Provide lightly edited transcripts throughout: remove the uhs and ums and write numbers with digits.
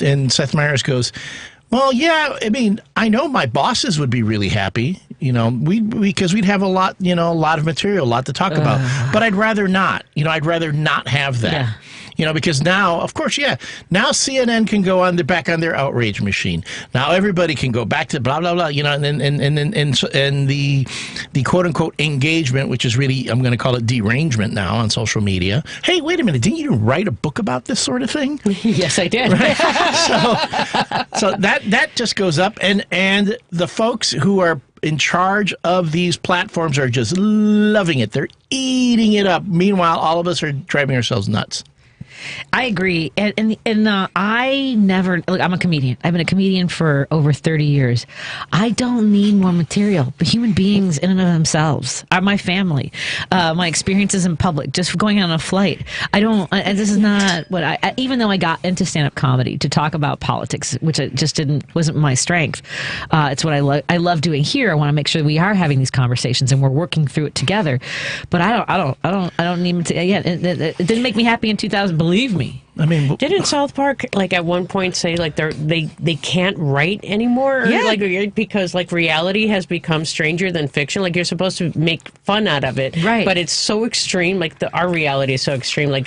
and Seth Meyers goes, well, yeah, I mean, I know my bosses would be really happy, because we'd have a lot of material, a lot to talk about. But I'd rather not. I'd rather not have that. Yeah. Because now, of course, now CNN can go back on their outrage machine. Now everybody can go back to blah blah blah. And the quote unquote engagement, which is really, I'm going to call it derangement now on social media. Hey, wait a minute! Didn't you write a book about this sort of thing? Yes, I did. Right? so that just goes up, and the folks who are in charge of these platforms are just loving it. They're eating it up. Meanwhile, all of us are driving ourselves nuts. I agree. And I never, look, I'm a comedian. I've been a comedian for over 30 years. I don't need more material. But human beings in and of themselves are my family, my experiences in public, just going on a flight. And this is not what even though I got into stand-up comedy to talk about politics, which I just wasn't my strength. It's what I love doing here. I want to make sure that we are having these conversations and we're working through it together. But I don't need material. Yeah, it didn't make me happy in 2000. Believe me. I mean, didn't South Park at one point say they can't write anymore? Yeah. Because reality has become stranger than fiction. You're supposed to make fun out of it, right? But it's so extreme. Our reality is so extreme.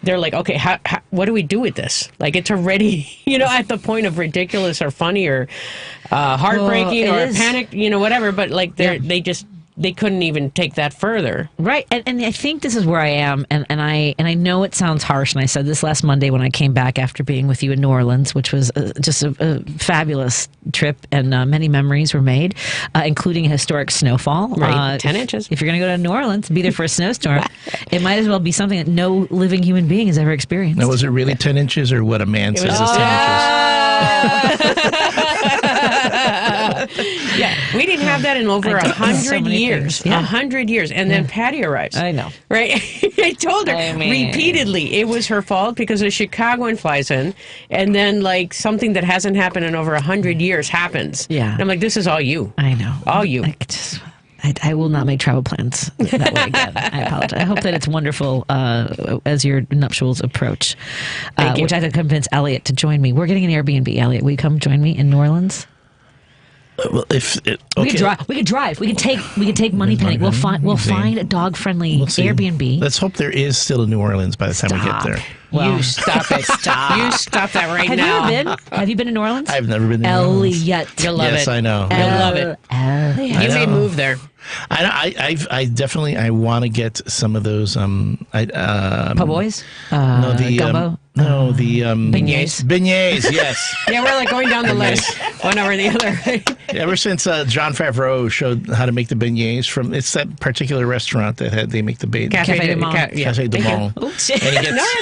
They're okay, how, what do we do with this? It's already at the point of ridiculous or funny or heartbreaking or panic, whatever. But they couldn't even take that further. Right. And I think this is where I am. And I know it sounds harsh. And I said this last Monday when I came back after being with you in New Orleans, which was just a fabulous trip. And many memories were made, including a historic snowfall. Right. 10 inches. If you're going to go to New Orleans, be there for a snowstorm. It might as well be something that no living human being has ever experienced. Now, was it really 10 inches or what a man says is 10 inches? Yeah, we didn't have that in over 100 years. 100 years. And then Patti arrives. I know. Right? I told her repeatedly it was her fault because a Chicagoan flies in and then something that hasn't happened in over 100 years happens. Yeah. And I'm this is all you. I know. All you. I will not make travel plans that way again. I apologize. I hope that it's wonderful as your nuptials approach, which I have to convince Elliott to join me. We're getting an Airbnb. Elliott, will you come join me in New Orleans? Well, we could drive. We could take Moneypenny. We'll find a dog-friendly Airbnb. Let's hope there is still a New Orleans by the time we get there. Well, you stop it. Stop. You stop that right now. Have you ever been? Have you been to New Orleans? I've never been to New Orleans. Elliott. You'll love it. Yes, I know. You'll love it. You may move there. I definitely want to get some of those po' boys. No, the gumbo. No, the beignets. Beignets, yes. Yeah, we're going down the list, one over the other. Ever since John Favreau showed how to make the beignets it's that particular restaurant that they make the beignets. Café du Monde. Café du Monde. No, that's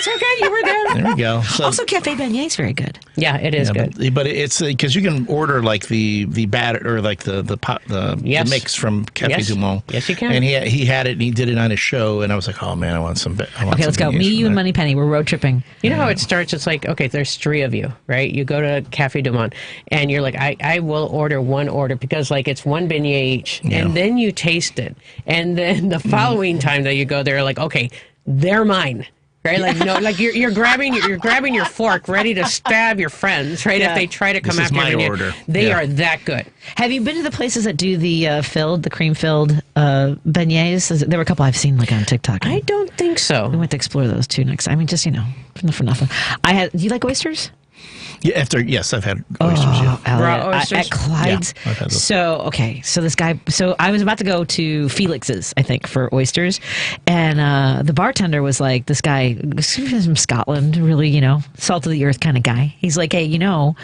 okay. You were there. There we go. So, also, Café Beignet is very good. Yeah, it is good. But it's because you can order the batter or the mix from Café du Monde. Yes, you can. And he had it and he did it on his show, and I was like, oh man, I want some. Okay, let's go. Me, you, and Moneypenny. We're road tripping. You know how it starts? It's okay, there's 3 of you, right? You go to Café du Monde, and you're I will order one order because it's one beignet each, and then you taste it, and then the following time that you go there, okay, they're mine. Right, you're grabbing your fork, ready to stab your friends. Right, if they try to come after you, order. They are that good. Have you been to the places that do the cream-filled beignets? There were a couple I've seen on TikTok. I don't think so. We went to explore those too next. I mean, just for nothing. Do you like oysters? Yeah, yes, I've had oysters. Raw oysters at Clyde's. Yeah, I've had those. So this guy. So I was about to go to Felix's, I think, for oysters, and the bartender was like, this guy from Scotland, really, salt of the earth kind of guy. He's like, hey, he goes,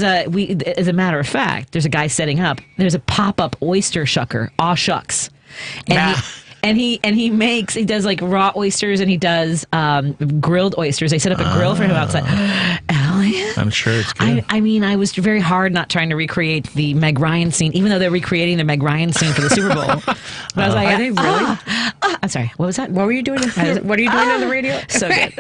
as a matter of fact, there's a guy setting up. There's a pop-up oyster shucker. Aw shucks, and he does raw oysters and he does grilled oysters. They set up a grill for him outside. Elliott, I'm sure it's good. I was very hard not trying to recreate the Meg Ryan scene, even though they're recreating the Meg Ryan scene for the Super Bowl. But I was like, are they really? I'm sorry. What was that? What were you doing? What are you doing on the radio? So good.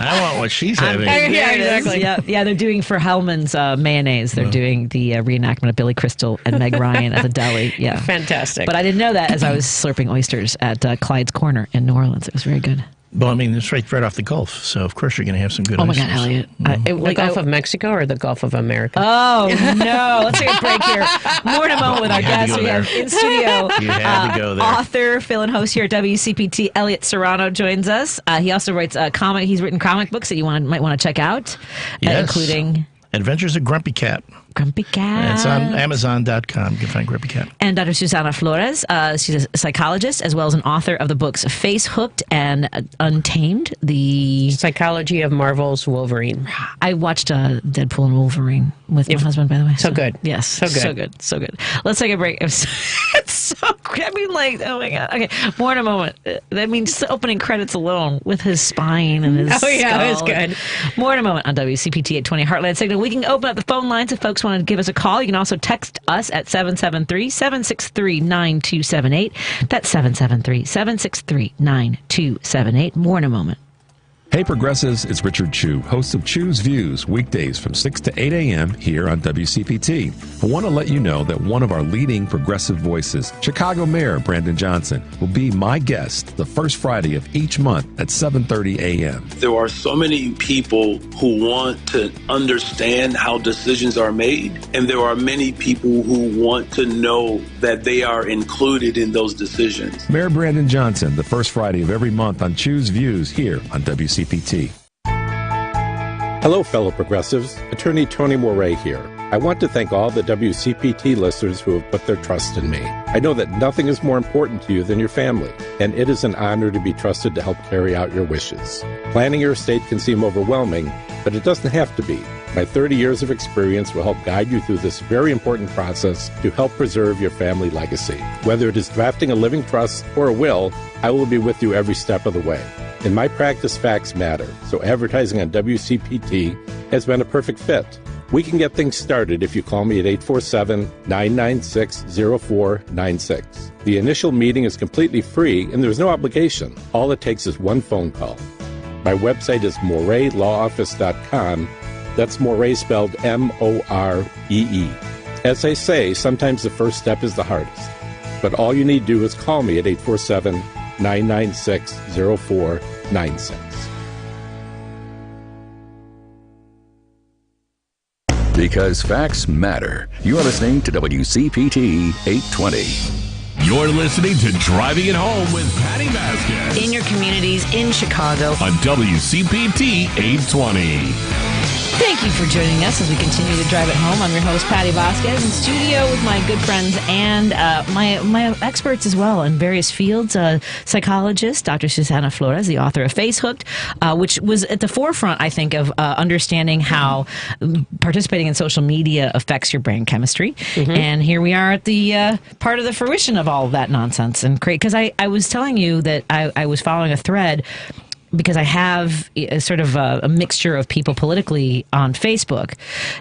I want what she's having. Yeah, exactly. Yeah, they're doing for Hellman's mayonnaise. They're doing the reenactment of Billy Crystal and Meg Ryan at the deli. Yeah, fantastic. But I didn't know that as I was slurping oysters at Clyde's Corner in New Orleans. It was very good. Well, I mean, it's right off the Gulf, so of course you're going to have some good. Oh my God, Elliott! The Gulf of Mexico or the Gulf of America? Oh no! Let's take a break here. More in a moment with our guest. We have in studio You had to go there. author, fill and host here at WCPT, Elliott Serrano joins us. He also writes a comic. He's written comic books that you might want to check out, including Adventures of Grumpy Cat. Grumpy Cat. It's on Amazon.com. You can find Grumpy Cat. And Dr. Suzana Flores. She's a psychologist as well as an author of the books Face Hooked and Untamed. The Psychology of Marvel's Wolverine. I watched Deadpool and Wolverine with my husband, by the way. So good. Yes. So good. So good. Let's take a break. It's so I mean, like, oh my God. Okay. More in a moment. That means just the opening credits alone with his spine and his Oh, yeah, skull. it was good. More in a moment on WCPT 820 Heartland Signal. We can open up the phone lines if folks want to give us a call. You can also text us at 773-763-9278. That's 773-763-9278. More in a moment. Hey Progressives, it's Richard Chu, host of Chu's Views, weekdays from 6 to 8 a.m. here on WCPT. I want to let you know that one of our leading progressive voices, Chicago Mayor Brandon Johnson, will be my guest the first Friday of each month at 7:30 a.m. There are so many people who want to understand how decisions are made, and there are many people who want to know that they are included in those decisions. Mayor Brandon Johnson, the first Friday of every month on Chu's Views here on WCPT. Hello, fellow progressives. Attorney Tony Moret here. I want to thank all the WCPT listeners who have put their trust in me. I know that nothing is more important to you than your family, and it is an honor to be trusted to help carry out your wishes. Planning your estate can seem overwhelming, but it doesn't have to be. My 30 years of experience will help guide you through this very important process to help preserve your family legacy. Whether it is drafting a living trust or a will, I will be with you every step of the way. In my practice, facts matter, so advertising on WCPT has been a perfect fit. We can get things started if you call me at 847-996-0496. The initial meeting is completely free and there's no obligation. All it takes is one phone call. My website is moreylawoffice.com. That's Morey spelled M-O-R-E-E. As I say, sometimes the first step is the hardest. But all you need to do is call me at 847-996-0496. Because facts matter. You're listening to WCPT 820. You're listening to Driving It Home with Patti Vasquez. In your communities, in Chicago. On WCPT 820. Thank you for joining us as we continue to drive it home. I'm your host, Patti Vasquez, in studio with my good friends and my experts as well in various fields. Psychologist, Dr. Suzana Flores, the author of Face Hooked, which was at the forefront, I think, of understanding how participating in social media affects your brain chemistry. Mm-hmm. And here we are at the part of the fruition of all of that nonsense. And because I was telling you that I was following a thread because I have a sort of a mixture of people politically on Facebook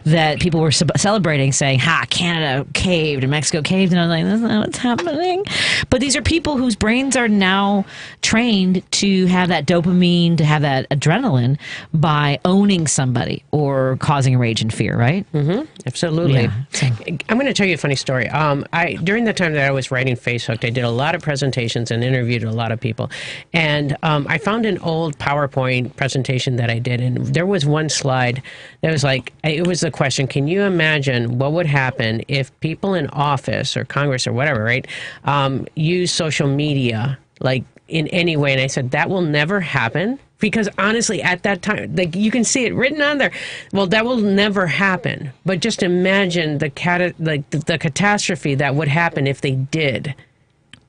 that people were celebrating, saying, Canada caved and Mexico caved. And I was like, that's not what's happening. But these are people whose brains are now trained to have that dopamine, to have that adrenaline by owning somebody or causing rage and fear, right? Mm-hmm. Absolutely. Yeah. I'm going to tell you a funny story. During the time that I was writing Face Hooked, I did a lot of presentations and interviewed a lot of people. And I found an old PowerPoint presentation that I did, and there was one slide that was like, it was the question, can you imagine what would happen if people in office or Congress or whatever, right, use social media like in any way? And I said, that will never happen. Because honestly, at that time, like you can see it written on there. Well, that will never happen. But just imagine the catastrophe that would happen if they did.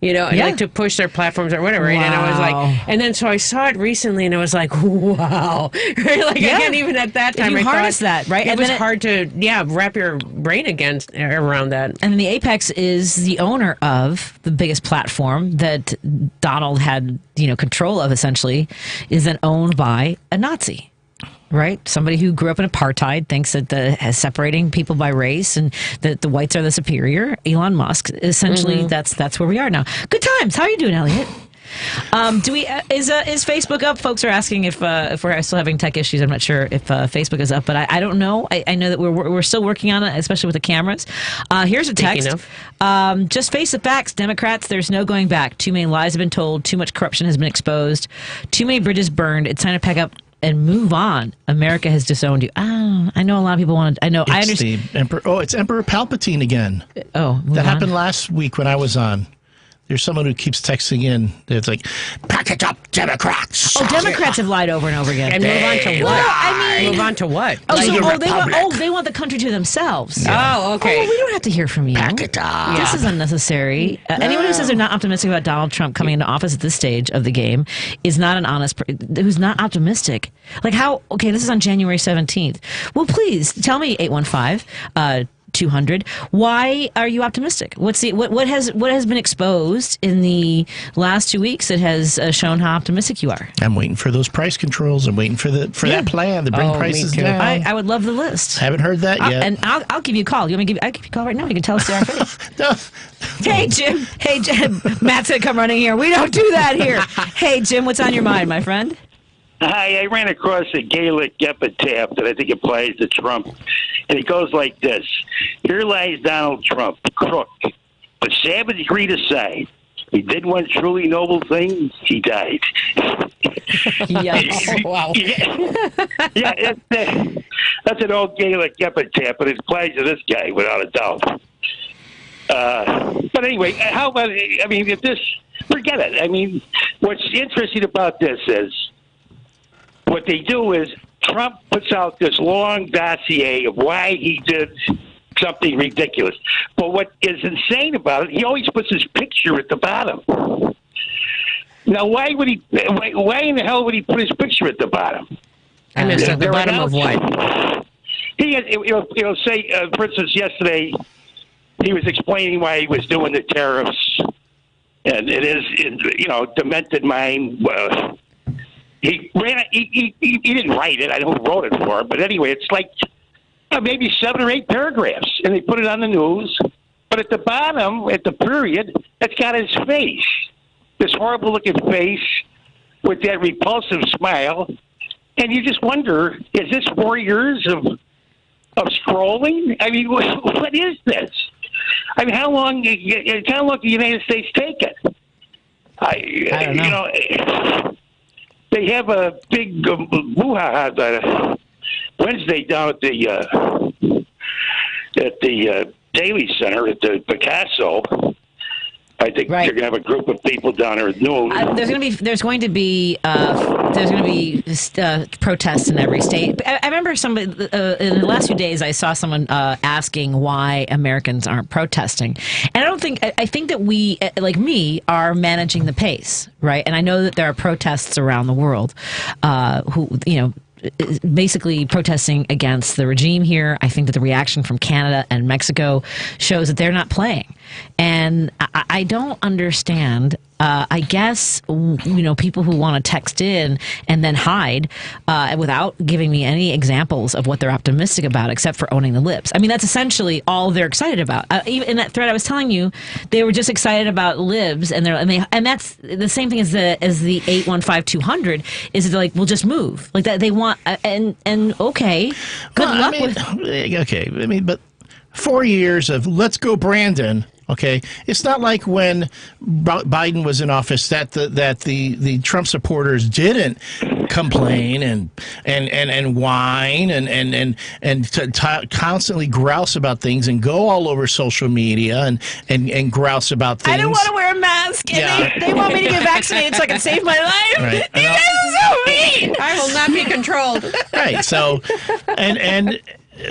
You know, like to push their platforms or whatever. Right? Wow. And I was like, and then so I saw it recently and I was like, wow. Right? Like, again, even at that time, I harness that, right? It was hard to, wrap your brain around that. And the Apex is the owner of the biggest platform that Donald had, control of, essentially, is then owned by a Nazi. Right? Somebody who grew up in apartheid thinks that separating people by race and that the whites are the superior. Elon Musk, essentially, that's where we are now. Good times. How are you doing, Elliott? Do we is Facebook up? Folks are asking if we're still having tech issues. I'm not sure if Facebook is up, but I don't know. I know that we're still working on it, especially with the cameras. Here's a text. Just face the facts, Democrats. There's no going back. Too many lies have been told. Too much corruption has been exposed. Too many bridges burned. It's time to pack up and move on. America has disowned you. I know a lot of people want to. I know. I understand. It's Emperor Palpatine again. That happened last week when I was on. There's someone who keeps texting in. It's like, pack it up, Democrats. Democrats have lied over and over again. And move on to what? Move on to what? They want the country to themselves. Yeah. Oh, okay. We don't have to hear from you. Pack it up. This is unnecessary. Anyone who says they're not optimistic about Donald Trump coming into office at this stage of the game is not an honest who's not optimistic. Like how? Okay, this is on January 17th. Well, please tell me, 815. 200. Why are you optimistic? What has been exposed in the last 2 weeks that has shown how optimistic you are? I'm waiting for those price controls. I'm waiting for that plan to bring prices down. I would love the list. Haven't heard that yet. And I'll give you a call. You want me to I'll give you a call right now. You can tell us to our face. No. Hey Jim. Matt's gonna come running here. We don't do that here. Hey Jim, what's on your mind, my friend? Hi, I ran across a Gaelic epitaph that I think applies to Trump, and it goes like this. Here lies Donald Trump, crook, but savage greed aside. He did one truly noble thing. He died. Yes. Wow. Yeah, that's an old Gaelic epitaph, but it applies to this guy without a doubt. But anyway, how about, if this, forget it. What's interesting about this is, what they do is Trump puts out this long dossier of why he did something ridiculous. But what is insane about it, he always puts his picture at the bottom. Now, why in the hell would he put his picture at the bottom? And it's at the bottom of what? He has, say, for instance, yesterday he was explaining why he was doing the tariffs, and it is, demented mind. He didn't write it. I don't know who wrote it for him. But anyway, it's like maybe 7 or 8 paragraphs, and they put it on the news. But at the bottom, at the period, it's got his face, this horrible-looking face with that repulsive smile. And you just wonder, is this 4 years of scrolling? What is this? How long can the United States take it? I don't know. They have a big brouhaha Wednesday down at the Daily Center at the Picasso. I think they're going to have a group of people down there at noon. There's going to be protests in every state. I remember somebody in the last few days. I saw someone asking why Americans aren't protesting, and I think that we, like me, are managing the pace, right? And I know that there are protests around the world, basically protesting against the regime here. I think that the reaction from Canada and Mexico shows that they're not playing. And I don't understand. I guess, people who want to text in and then hide without giving me any examples of what they're optimistic about, except for owning the libs. That's essentially all they're excited about. Even in that thread I was telling you, they were just excited about libs, and that's the same thing as the 815-200 is like, we'll just move like that. They want and okay, good luck with. Okay, but 4 years of let's go, Brandon. Okay, it's not like when Biden was in office that the Trump supporters didn't complain and whine and constantly grouse about things and go all over social media and grouse about things. I don't want to wear a mask. And they want me to get vaccinated so I can save my life. Right. You guys are so mean. I will not be controlled. Right. So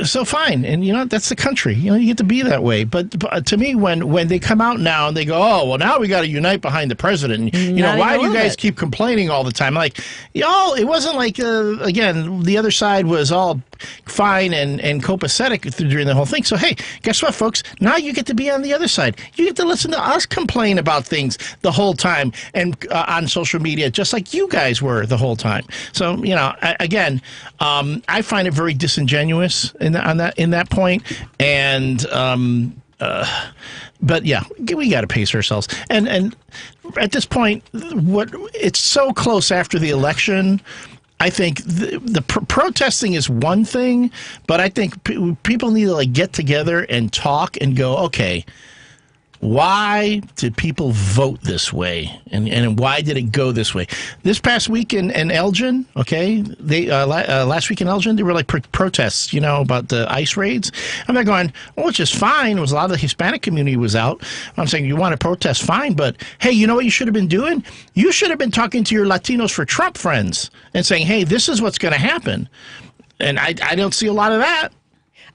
so fine, and that's the country. You get to be that way. But to me, when they come out now and they go, oh well, now we got to unite behind the president. Why do you guys keep complaining all the time? Like, y'all, it wasn't like again the other side was all fine and copacetic during the whole thing. So hey, guess what, folks? Now you get to be on the other side. You get to listen to us complain about things the whole time and on social media, just like you guys were the whole time. So I find it very disingenuous in that point, and But yeah, we got to pace ourselves. And at this point, it's so close after the election. I think the protesting is one thing, but I think people need to like get together and talk and go, okay, why did people vote this way, and why did it go this way? This past week in Elgin, okay, last week in Elgin, there were like protests, about the ICE raids. And they're going, well, which is fine. It was a lot of the Hispanic community was out. I'm saying you want to protest, fine, but hey, you know what you should have been doing? You should have been talking to your Latinos for Trump friends and saying, hey, this is what's going to happen. And I don't see a lot of that.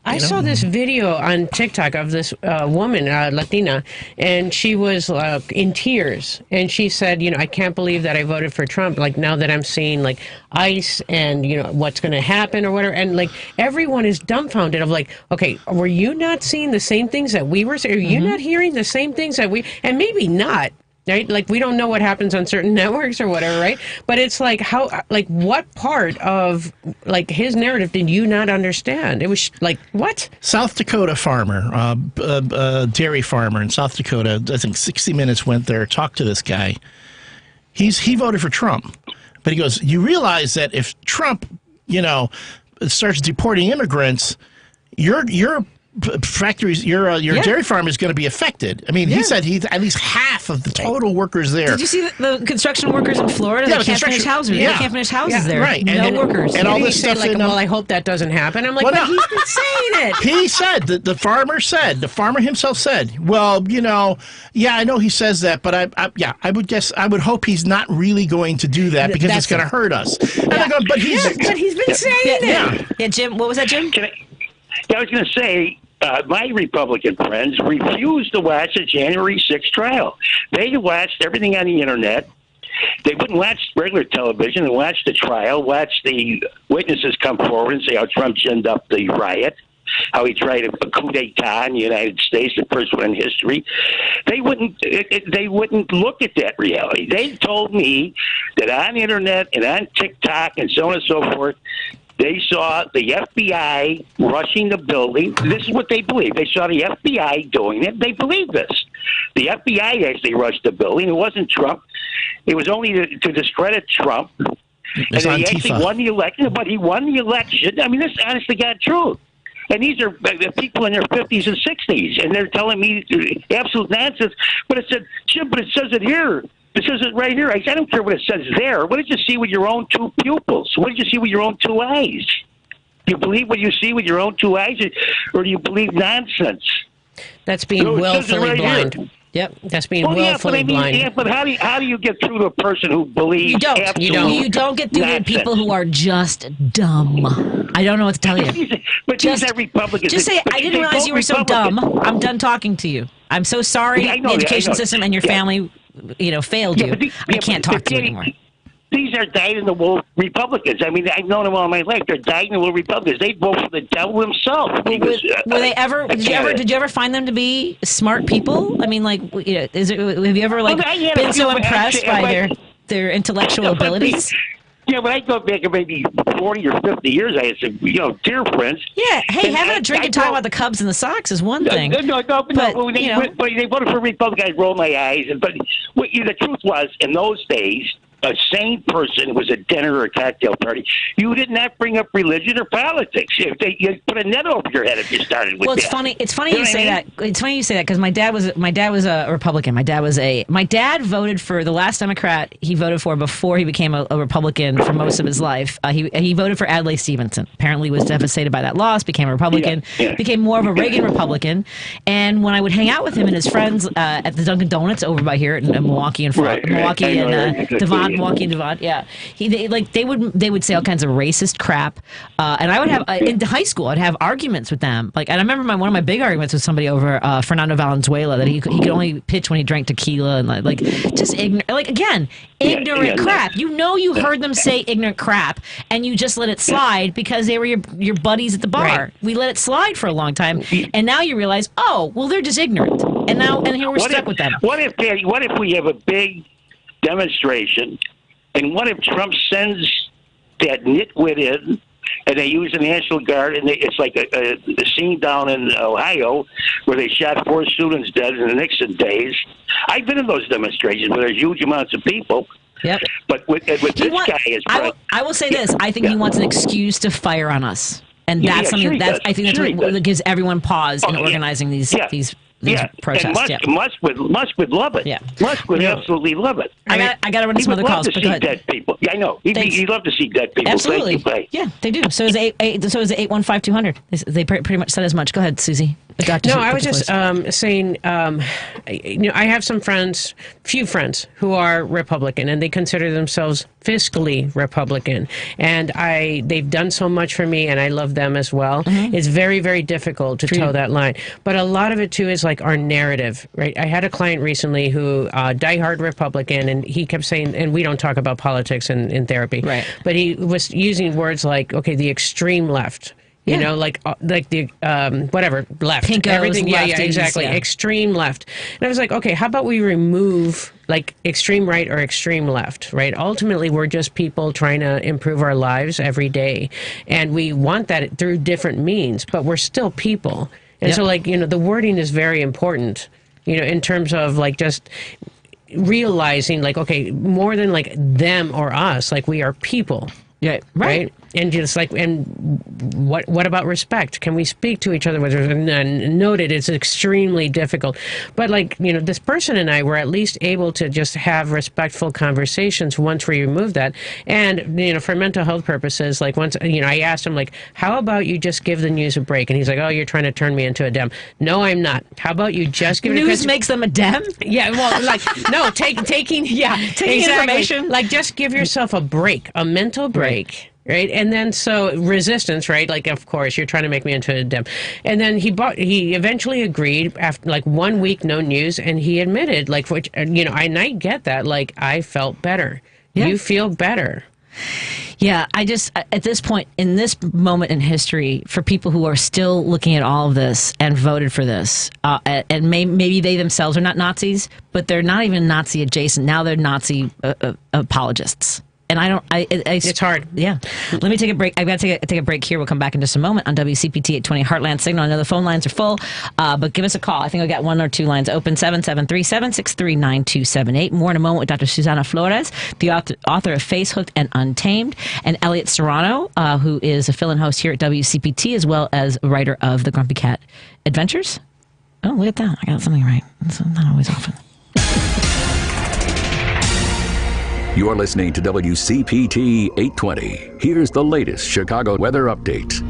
I saw this video on TikTok of this woman, Latina, and she was in tears. And she said, I can't believe that I voted for Trump. Like, now that I'm seeing, like, ICE and, what's going to happen or whatever. And, like, everyone is dumbfounded of, like, okay, were you not seeing the same things that we were seeing? Are you not hearing the same things that we... And maybe not. Right? Like, we don't know what happens on certain networks or whatever, right? But it's like, what part of, like, his narrative did you not understand? It was like, what? South Dakota farmer, dairy farmer in South Dakota, I think 60 Minutes went there, talked to this guy. He voted for Trump. But he goes, you realize that if Trump, starts deporting immigrants, your factories, your dairy farm is going to be affected. I mean, he said at least half of the total workers there. Did you see the construction workers in Florida? They can't finish houses. Yeah. They can't finish houses there. Right. No workers. And all this stuff. Like, well, I hope that doesn't happen. I'm like, but he's been saying it. He said, the farmer himself said, well, I know he says that, but I would hope he's not really going to do that because it's going to hurt us. And I go, but he's been saying it. Yeah, Jim, what was that, Jim? I was going to say, my Republican friends refused to watch the January 6th trial. They watched everything on the internet. They wouldn't watch regular television and watch the trial, watch the witnesses come forward and say how Trump ginned up the riot, how he tried a coup d'etat in the United States, the first one in history. They wouldn't look at that reality. They told me that on the internet and on TikTok and so on and so forth, they saw the FBI rushing the building. This is what they believe. They saw the FBI doing it. They believe this. The FBI actually rushed the building. It wasn't Trump. It was only to discredit Trump. And he actually won the election, but he won the election. I mean, this is honest to God truth. And these are people in their 50s and 60s, and they're telling me absolute nonsense. But it said, Jim, but it says it here. It says it right here. I don't care what it says there. What did you see with your own two pupils? What did you see with your own two eyes? Do you believe what you see with your own two eyes, or do you believe nonsense? That's being willfully blind. Here. Yep, that's being willfully blind. Yeah, but how do you get through to a person who believes? You don't get through to people who are just dumb. I don't know what to tell you. But these are Republicans. Just say, I didn't realize you were so dumb. I'm done talking to you. I'm so sorry the education system and your family failed you. I can't talk to you anymore. These are dyed-in-the-wool Republicans. I mean, I've known them all my life. They're dyed-in-the-wool Republicans. They vote for the devil himself. Were they ever? Did you ever find them to be smart people? I mean, like, have you ever been so impressed by their intellectual abilities? Yeah, when I go back maybe 40 or 50 years, I had some, dear friends. Yeah, hey, having a drink and talking about the Cubs and the Sox is one thing. No, but when they voted for Republicans, I rolled my eyes. But the truth was, in those days, a sane person was a dinner or a cocktail party. You did not bring up religion or politics. You put a net over your head if you started with that. Well, it's funny you say that. It's funny you say that because my dad was a Republican. My dad voted for the last Democrat he voted for before he became a Republican for most of his life. He voted for Adlai Stevenson. Apparently was devastated by that loss, became a Republican, became more of a Reagan Republican. And when I would hang out with him and his friends at the Dunkin' Donuts over by here in Milwaukee and Devon, they would say all kinds of racist crap, and I would have in high school I'd have arguments with them. Like, and I remember one of my big arguments with somebody over Fernando Valenzuela that he could only pitch when he drank tequila and like just ignorant. Like again, ignorant crap. You heard them say ignorant crap, and you just let it slide because they were your buddies at the bar. Right. We let it slide for a long time, and now you realize, oh, well, they're just ignorant, and here we're stuck with them. What if we have a big demonstration, and what if Trump sends that nitwit in and they use the National Guard, and it's like a scene down in Ohio where they shot 4 students dead in the Nixon days. I've been in those demonstrations where there's huge amounts of people. Yep. But with this guy is. I will say this. I think he wants an excuse to fire on us. And that's something I think that's what gives everyone pause in organizing these protests. And Musk would love it. Yeah. Musk would absolutely love it. I got to run some other calls. He would love to see dead people. Yeah, I know. He'd love to see dead people. Absolutely. Yeah, they do. So is the 815-200. They pretty much said as much. Go ahead, Susie. No, I was just saying, I have few friends who are Republican, and they consider themselves fiscally Republican. And they've done so much for me, and I love them as well. Mm-hmm. It's very, very difficult to toe that line. But a lot of it, too, is like our narrative, right? I had a client recently who, diehard Republican, and he kept saying, and we don't talk about politics in therapy, right? But he was using words like, okay, the extreme left. You know, like the whatever left, Pinkos, everything. Lefties, yeah, exactly. Extreme left. And I was like, okay, how about we remove like extreme right or extreme left? Right. Ultimately, we're just people trying to improve our lives every day, and we want that through different means. But we're still people, and so like the wording is very important. In terms of like just realizing like, okay, more than like them or us, like we are people. Yeah. Right. And just like, and what about respect? Can we speak to each other? Noted, it's extremely difficult. But like, this person and I were at least able to just have respectful conversations once we removed that. And, for mental health purposes, like once, I asked him like, how about you just give the news a break? And he's like, oh, you're trying to turn me into a Dem. No, I'm not. How about you just give news makes them a Dem? Yeah. Well, like, no, taking information. Like just give yourself a break, a mental break. Right. And then so resistance, right? Like, of course, you're trying to make me into a Dem. And then he eventually agreed after like 1 week, no news. And he admitted like, which, and I get that. Like, I felt better. Yeah. You feel better. Yeah. I just, at this point, in this moment in history, for people who are still looking at all of this and voted for this, and maybe they themselves are not Nazis, but they're not even Nazi adjacent. Now they're Nazi apologists. And it's hard. Yeah. Let me take a break. I've got to take a break here. We'll come back in just a moment on WCPT 820 Heartland Signal. I know the phone lines are full, but give us a call. I think I've got 1 or 2 lines open, 773-763-9278. More in a moment with Dr. Suzana Flores, the author of Face Hooked and Untamed, and Elliott Serrano, who is a fill-in host here at WCPT, as well as a writer of The Grumpy Cat Adventures. Oh, look at that. I got something right. That's not always often. You're listening to WCPT 820. Here's the latest Chicago weather update.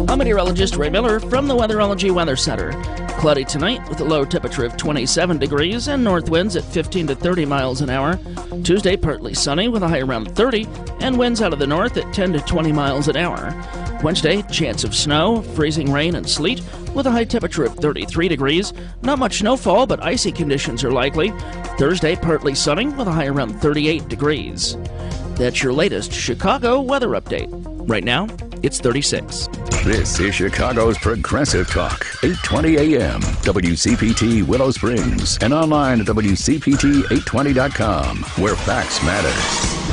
I'm meteorologist Ray Miller from the Weatherology Weather Center. Cloudy tonight with a low temperature of 27 degrees and north winds at 15 to 30 miles an hour. Tuesday, partly sunny with a high around 30 and winds out of the north at 10 to 20 miles an hour. Wednesday, chance of snow, freezing rain and sleet with a high temperature of 33 degrees. Not much snowfall, but icy conditions are likely. Thursday, partly sunny with a high around 38 degrees. That's your latest Chicago weather update. Right now, it's 36. This is Chicago's Progressive Talk, 820 AM, WCPT Willow Springs, and online at WCPT820.com, where facts matter.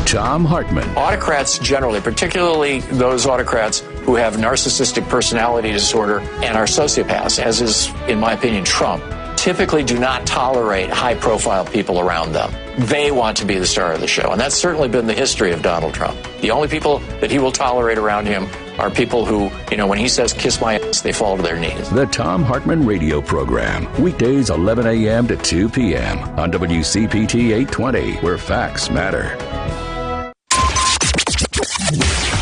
Tom Hartman. Autocrats generally, particularly those autocrats who have narcissistic personality disorder and are sociopaths, as is, in my opinion, Trump, typically do not tolerate high-profile people around them. They want to be the star of the show, and that's certainly been the history of Donald Trump. The only people that he will tolerate around him are people who, when he says, kiss my ass, they fall to their knees. The Tom Hartman Radio Program, weekdays 11 a.m. to 2 p.m. on WCPT 820, where facts matter.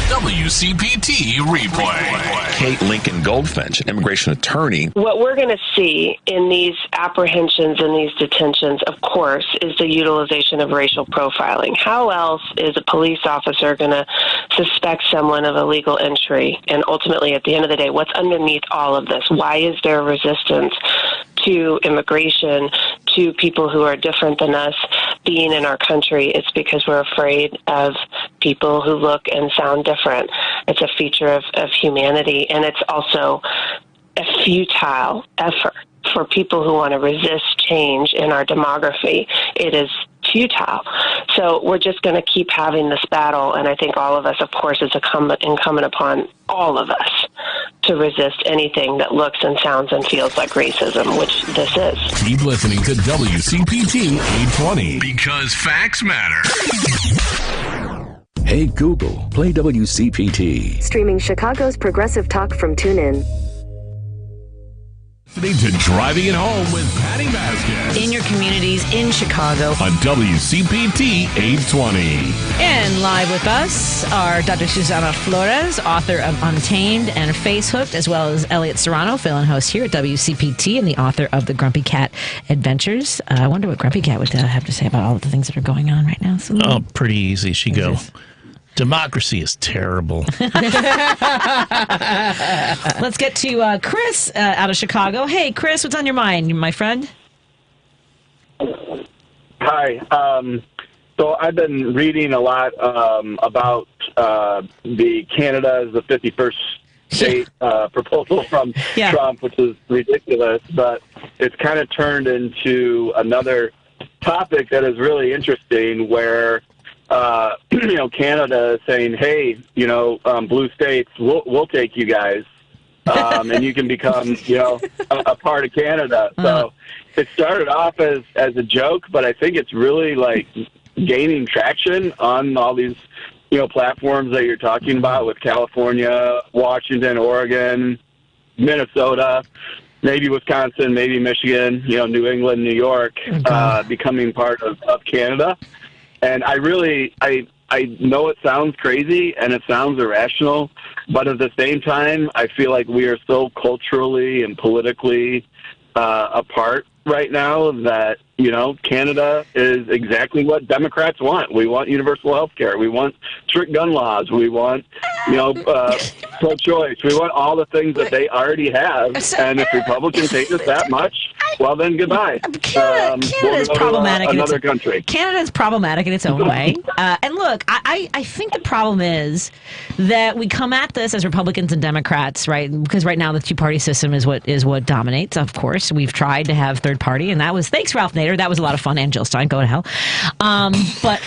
WCPT Replay. Kate Lincoln Goldfinch, an immigration attorney. What we're going to see in these apprehensions and these detentions, of course, is the utilization of racial profiling. How else is a police officer going to suspect someone of illegal entry? And ultimately, at the end of the day, what's underneath all of this? Why is there resistance to immigration, to people who are different than us being in our country? It's because we're afraid of people who look and sound different. It's a feature of humanity, and it's also a futile effort for people who want to resist change in our demography. It is futile. So we're just going to keep having this battle, and I think all of us, of course, it's incumbent upon all of us to resist anything that looks and sounds and feels like racism, which this is. Keep listening to WCPT 820 because facts matter. Hey Google, play WCPT. Streaming Chicago's progressive talk from TuneIn. Listening to Driving It Home with Patti Vasquez. In your communities in Chicago. On WCPT 820. And live with us are Dr. Suzana Flores, author of Untamed and Facehooked, as well as Elliott Serrano, fill-in host here at WCPT and the author of The Grumpy Cat Adventures. I wonder what Grumpy Cat would have to say about all of the things that are going on right now. So, oh, pretty easy. She go. Democracy is terrible. Let's get to Chris out of Chicago. Hey, Chris, what's on your mind, my friend? Hi. So I've been reading a lot about the Canada as the 51st state proposal from Trump, which is ridiculous, but it's kind of turned into another topic that is really interesting where Canada is saying, hey, blue states, we'll take you guys, and you can become, a part of Canada. So it started off as a joke, but I think it's really like gaining traction on all these, platforms that you're talking about with California, Washington, Oregon, Minnesota, maybe Wisconsin, maybe Michigan, New England, New York, becoming part of Canada. And I know it sounds crazy and it sounds irrational, but at the same time, I feel like we are so culturally and politically apart right now that, Canada is exactly what Democrats want. We want universal health care. We want strict gun laws. We want, pro-choice. We want all the things that they already have. And if Republicans hate us that much, well, then goodbye. Canada is problematic. Another country. Canada is problematic in its own way. And look, I think the problem is that we come at this as Republicans and Democrats, right? Because right now the two-party system is what dominates. Of course, we've tried to have third party, and that was thanks, Ralph Nader. That was a lot of fun, and Jill Stein, go to hell. But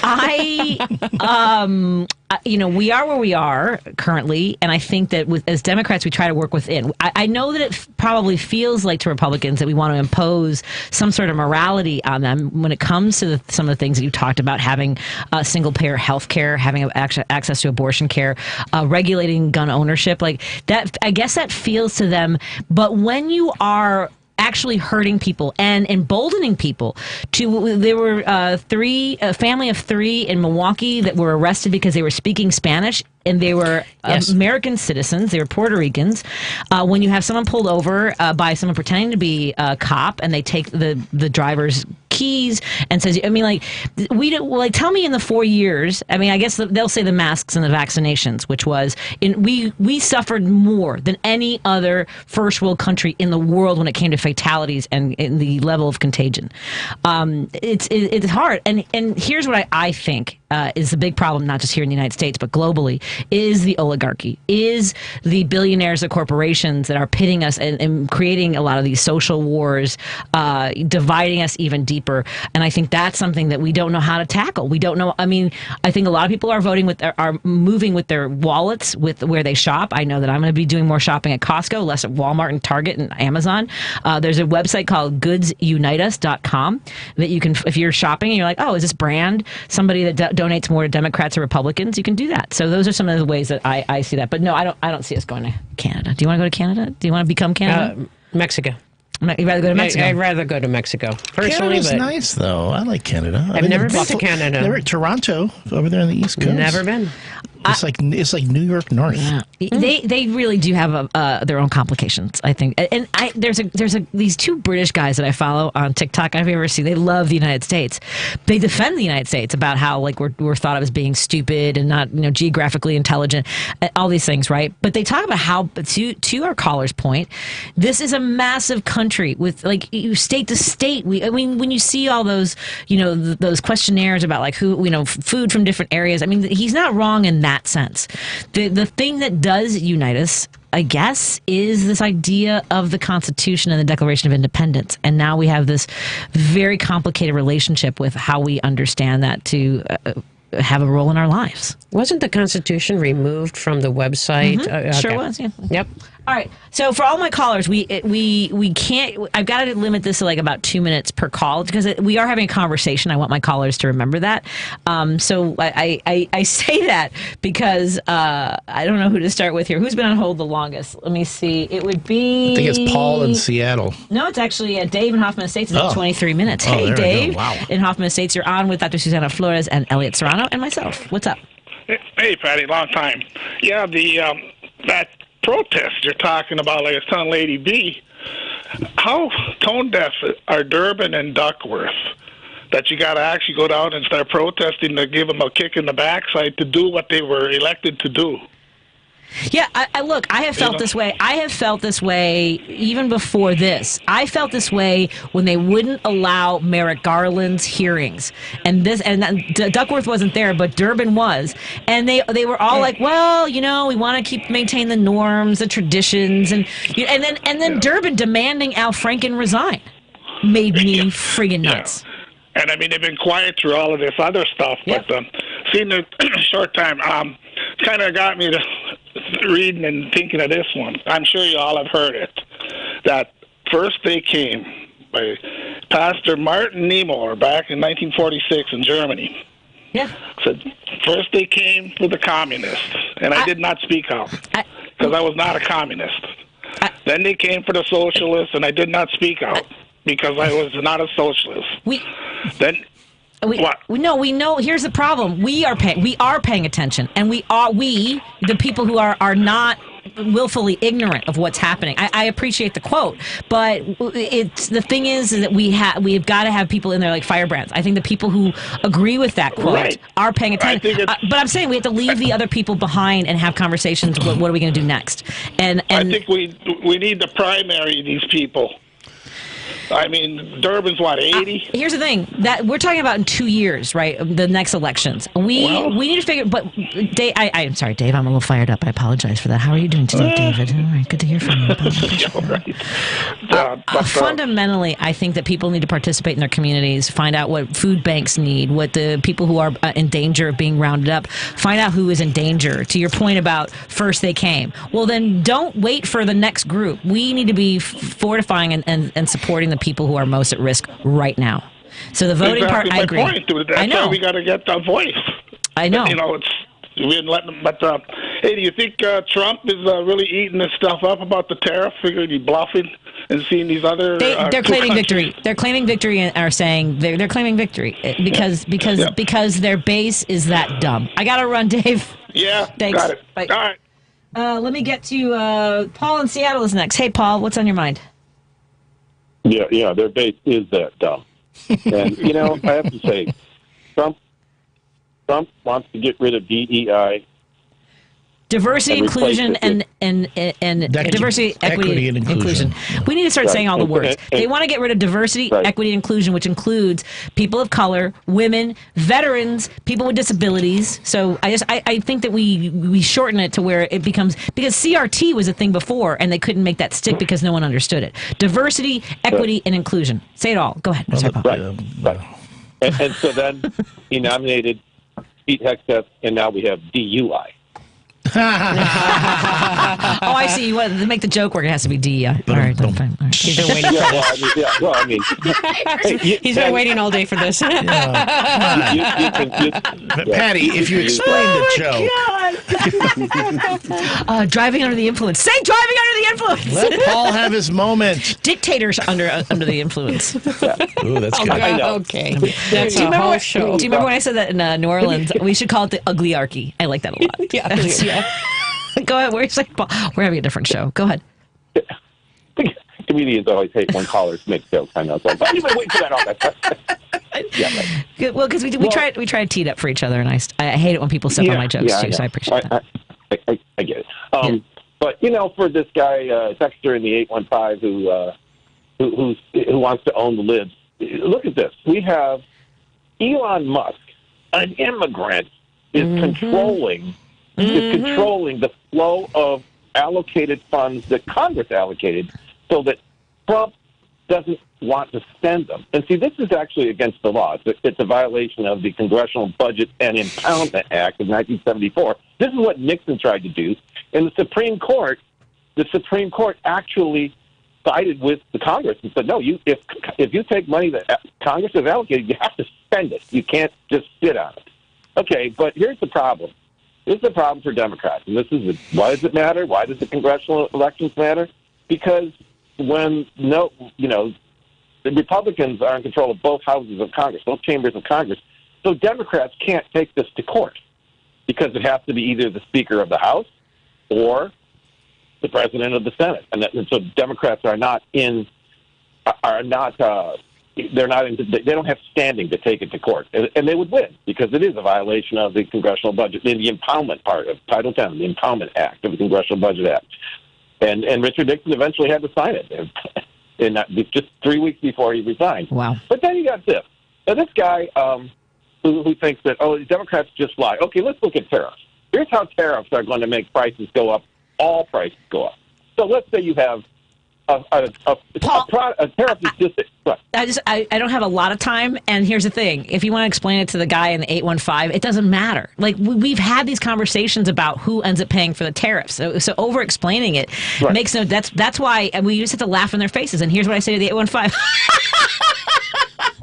we are where we are currently, and I think that as Democrats, we try to work within. I know that it probably feels like to Republicans that we want to impose some sort of morality on them when it comes to some of the things that you talked about, having single-payer health care, having access to abortion care, regulating gun ownership. Like that, I guess that feels to them. But when you are actually hurting people and emboldening people there were a family of 3 in Milwaukee that were arrested because they were speaking Spanish, and they were American citizens. They were Puerto Ricans. When you have someone pulled over by someone pretending to be a cop, and they take the driver's keys and says, tell me in the 4 years, I guess they'll say the masks and the vaccinations, which was we suffered more than any other first world country in the world when it came to fatalities and in the level of contagion. It's hard. And here's what I think is the big problem, not just here in the United States, but globally, is the oligarchy, is the billionaires, the corporations that are pitting us and creating a lot of these social wars, dividing us even deeper. And I think that's something that we don't know how to tackle. We don't know. I think a lot of people are are moving with their wallets with where they shop. I know that I'm going to be doing more shopping at Costco, less at Walmart and Target and Amazon. There's a website called goodsuniteus.com that you can, if you're shopping and you're like, oh, is this brand somebody that donates more to Democrats or Republicans? You can do that. So those are some of the ways that I see that. But no, I don't see us going to Canada. Do you want to go to Canada? Do you want to become Canada? Mexico. You'd rather go to Mexico? I'd rather go to Mexico. Personally, Canada's nice, though. I like Canada. I've never been to Canada. They're at Toronto, over there on the East Coast. Never been. It's like New York North. Yeah. They really do have their own complications, I think. And there's these 2 British guys that I follow on TikTok. I've ever seen. They love the United States. They defend the United States about how we're thought of as being stupid and not geographically intelligent, all these things, right? But they talk about how, to our caller's point, this is a massive country with state to state. When you see all those those questionnaires about who food from different areas. He's not wrong in that sense. The thing that does unite us I guess, is this idea of the Constitution and the Declaration of Independence. And now we have this very complicated relationship with how we understand that to have a role in our lives. Wasn't the Constitution removed from the website? Mm-hmm. Sure was, yeah. Yep. All right. So for all my callers, we can't. I've got to limit this to like about 2 minutes per call because we are having a conversation. I want my callers to remember that. So I say that because I don't know who to start with here. Who's been on hold the longest? Let me see. It would be. I think it's Paul in Seattle. No, it's actually Dave in Hoffman Estates. It's at 23 minutes. Hey, Dave. Wow. In Hoffman Estates, you're on with Dr. Suzana Flores and Elliott Serrano and myself. What's up? Hey, Patty, long time. Yeah, that protest you're talking about, like I was telling Lady B, how tone deaf are Durbin and Duckworth that you got to actually go down and start protesting to give them a kick in the backside to do what they were elected to do? Yeah, look, I have felt this way. I have felt this way even before this. I felt this way when they wouldn't allow Merrick Garland's hearings. And Duckworth wasn't there, but Durbin was. And they were all like, well, we want to maintain the norms, the traditions. And then Durbin demanding Al Franken resign made me friggin' nuts. Yeah. And, I mean, they've been quiet through all of this other stuff. But seeing the short time, kind of got me to reading and thinking of this one. I'm sure you all have heard it. That First They Came by Pastor Martin Niemöller back in 1946 in Germany. Yeah. Said, first they came for the communists, and I did not speak out because I was not a communist. Then they came for the socialists, and I did not speak out because I was not a socialist. We know. Here's the problem. We are paying attention, and the people who are not willfully ignorant of what's happening. I appreciate the quote, but the thing is that we have got to have people in there like firebrands. I think the people who agree with that quote are paying attention. But I'm saying we have to leave the other people behind and have conversations. What are we going to do next? And I think we need to primary these people. I mean, Durbin's what, 80? Here's the thing that we're talking about in 2 years, right? The next elections. We need to figure. But Dave, I'm sorry, Dave. I'm a little fired up. I apologize for that. How are you doing today, David? All right, good to hear from you. Fundamentally, I think that people need to participate in their communities, find out what food banks need, what the people who are in danger of being rounded up, find out who is in danger. To your point about first they came. Well, then don't wait for the next group. We need to be fortifying and supporting the people who are most at risk right now. So the voting part, I agree. That's why we got to get the voice. I know. We didn't let them. But hey, do you think Trump is really eating this stuff up about the tariff? Figured he's bluffing and seeing these other. They're claiming victory. They're claiming victory and are saying they're claiming victory because their base is that dumb. I got to run, Dave. Yeah, thanks. Got it. Bye. All right. Let me get to Paul in Seattle is next. Hey, Paul, what's on your mind? Yeah, their base is that dumb. And, I have to say, Trump wants to get rid of DEI. Diversity, inclusion, and diversity, equity, and inclusion. We need to start saying all the words. They want to get rid of diversity, equity, and inclusion, which includes people of color, women, veterans, people with disabilities. So I think that we shorten it to where it becomes, because CRT was a thing before, and they couldn't make that stick because no one understood it. Diversity, equity, and inclusion. Say it all. Go ahead. Sorry, Paul. Right. And so then he nominated Pete Hegseth, and now we have DUI. I see. You want to make the joke work. It has to be DEI. All right, fine. All right. He's been waiting. He's been waiting all day for this. Patty, if you explain the joke. Driving under the influence. Say driving under the influence. Let Paul have his moment. Dictators under the influence. Ooh, that's good. Okay. That's a whole show. Do you remember when I said that in New Orleans? We should call it the Ugliarchy. I like that a lot. Yeah. Go ahead. We're having a different show. Go ahead. Comedians always hate when callers make jokes. I know. So you've been waiting for that all that time. Yeah, right. Well, because we try to tee it up for each other, and I hate it when people step on my jokes too. So I appreciate that. I get it. But for this guy, Texter in the 815 who wants to own the libs, look at this. We have Elon Musk, an immigrant, is controlling the flow of allocated funds that Congress allocated so that Trump doesn't want to spend them. And see, this is actually against the law. It's a violation of the Congressional Budget and Impoundment Act of 1974. This is what Nixon tried to do. And the Supreme Court actually sided with the Congress and said, no, if you take money that Congress has allocated, you have to spend it. You can't just sit on it. Okay, but here's the problem. This is the problem for Democrats. And why does it matter? Why does the congressional elections matter? Because when the Republicans are in control of both houses of Congress, both chambers of Congress, so Democrats can't take this to court because it has to be either the Speaker of the House or the President of the Senate, and so Democrats they don't have standing to take it to court, and they would win because it is a violation of the congressional budget in the impoundment part of Title X, the Impoundment Act of the Congressional Budget Act. And Richard Nixon eventually had to sign it in just 3 weeks before he resigned. Wow. But then you got this. Now, this guy who thinks that, the Democrats just lie. Okay, let's look at tariffs. Here's how tariffs are going to make prices go up. All prices go up. So let's say you have a tariff that's just... What? I don't have a lot of time, and here's the thing. If you want to explain it to the guy in the 815, it doesn't matter. Like, we've had these conversations about who ends up paying for the tariffs. So over-explaining it makes no... That's why we just have to laugh in their faces, and here's what I say to the 815.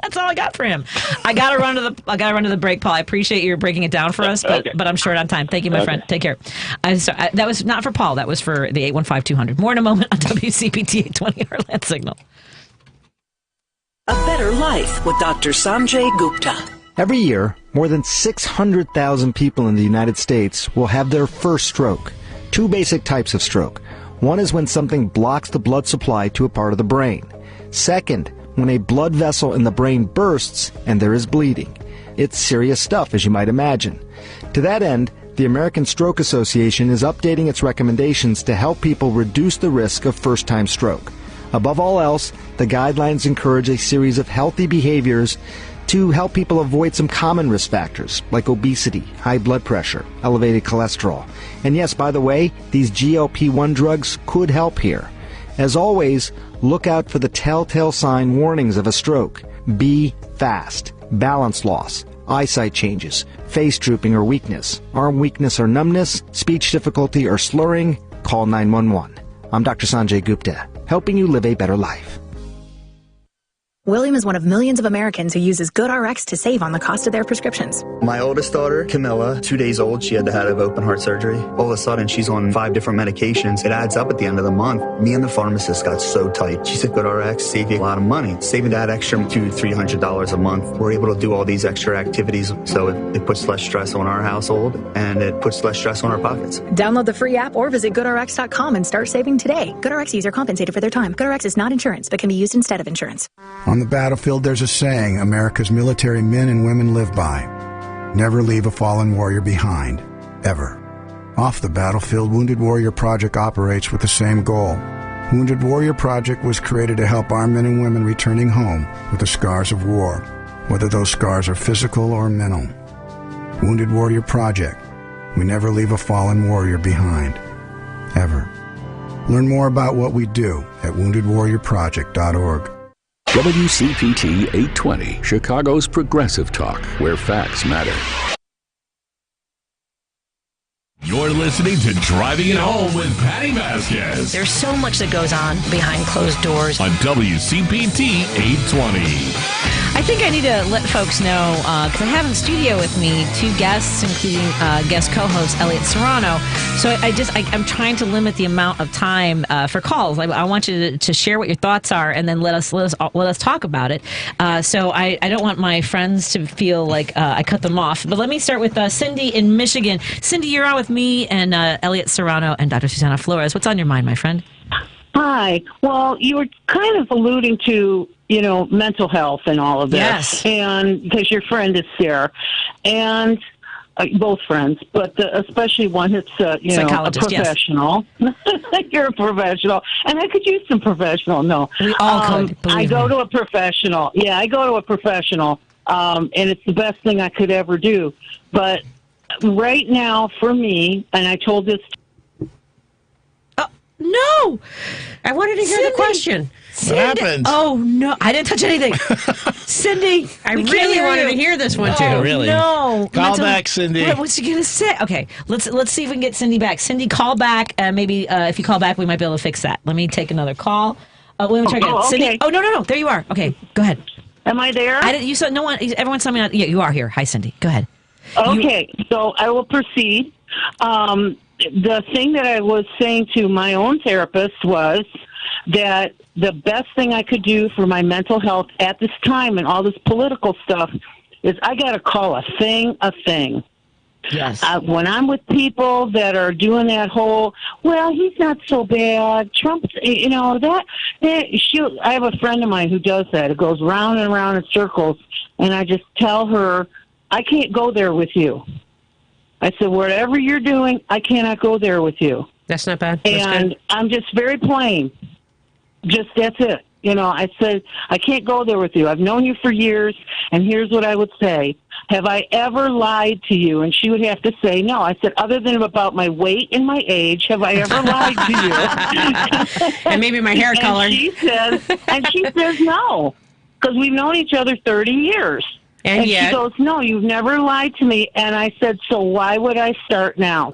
That's all I got for him. I gotta run to the break, Paul. I appreciate you breaking it down for us, but I'm short on time. Thank you, my friend. Take care. That was not for Paul. That was for the 815-200. More in a moment on WCPT 820 our land signal. A better life with Dr. Sanjay Gupta. Every year, more than 600,000 people in the United States will have their first stroke. Two basic types of stroke. One is when something blocks the blood supply to a part of the brain. Second, when a blood vessel in the brain bursts and there is bleeding. It's serious stuff, as you might imagine. To that end, the American Stroke Association is updating its recommendations to help people reduce the risk of first-time stroke. Above all else, the guidelines encourage a series of healthy behaviors to help people avoid some common risk factors like obesity, high blood pressure, elevated cholesterol. And yes, by the way, these GLP-1 drugs could help here. As always, look out for the telltale sign warnings of a stroke. Be fast, balance loss, eyesight changes, face drooping or weakness, arm weakness or numbness, speech difficulty or slurring. Call 911. I'm Dr. Sanjay Gupta, helping you live a better life. William is one of millions of Americans who uses GoodRx to save on the cost of their prescriptions. My oldest daughter, Camilla, 2 days old, she had to have open heart surgery. All of a sudden, she's on 5 different medications. It adds up at the end of the month. Me and the pharmacist got so tight. She said, GoodRx save you a lot of money. Saving that extra $200-300 a month. We're able to do all these extra activities, so it puts less stress on our household, and it puts less stress on our pockets. Download the free app or visit GoodRx.com and start saving today. GoodRx user compensated for their time. GoodRx is not insurance, but can be used instead of insurance. On the battlefield, there's a saying America's military men and women live by. Never leave a fallen warrior behind. Ever. Off the battlefield, Wounded Warrior Project operates with the same goal. Wounded Warrior Project was created to help our men and women returning home with the scars of war, whether those scars are physical or mental. Wounded Warrior Project. We never leave a fallen warrior behind. Ever. Learn more about what we do at woundedwarriorproject.org. WCPT 820, Chicago's Progressive Talk, where facts matter. You're listening to Driving It Home with Patti Vasquez. There's so much that goes on behind closed doors. On WCPT 820. I think I need to let folks know, because I have in studio with me 2 guests, including guest co-host Elliott Serrano. So I'm trying to limit the amount of time for calls. I want you to share what your thoughts are, and then let us talk about it. So I don't want my friends to feel like I cut them off. But let me start with Cindy in Michigan. Cindy, you're on with me and Elliott Serrano and Dr. Suzana Flores. What's on your mind, my friend? Hi. Well, you were kind of alluding to, mental health and all of this. Yes. And because your friend is there. And both friends, but especially one that's, a professional. Yes. You're a professional. And I could use some professional. No. We all could. I go to a professional. Yeah, I go to a professional. And it's the best thing I could ever do. But right now, for me, and I told this No. I wanted to hear the question. What happened? Oh, no. I didn't touch anything. Cindy, I really wanted to hear this one, too. Oh, Really? No. Call back, Cindy. What's she going to say? Okay, let's see if we can get Cindy back. Cindy, call back. Maybe if you call back, we might be able to fix that. Let me take another call. Let me try again. okay. Cindy? Oh, no. There you are. Okay, go ahead. Am I there? You saw no one. Everyone's telling me not. Yeah, you are here. Hi, Cindy. Go ahead. Okay, so I will proceed. The thing that I was saying to my own therapist was that the best thing I could do for my mental health at this time and all this political stuff is I got to call a thing a thing. Yes. When I'm with people that are doing that whole, well, he's not so bad. Trump's, I have a friend of mine who does that. It goes round and round in circles, and I just tell her, I can't go there with you. I said, whatever you're doing, I cannot go there with you. That's not bad. That's and good. I'm just very plain. Just that's it. I said, I can't go there with you. I've known you for years, and here's what I would say. Have I ever lied to you? And she would have to say no. I said, other than about my weight and my age, have I ever lied to you? And maybe my hair color. And she says no, because we've known each other 30 years. And yet, she goes, no, you've never lied to me. And I said, so why would I start now?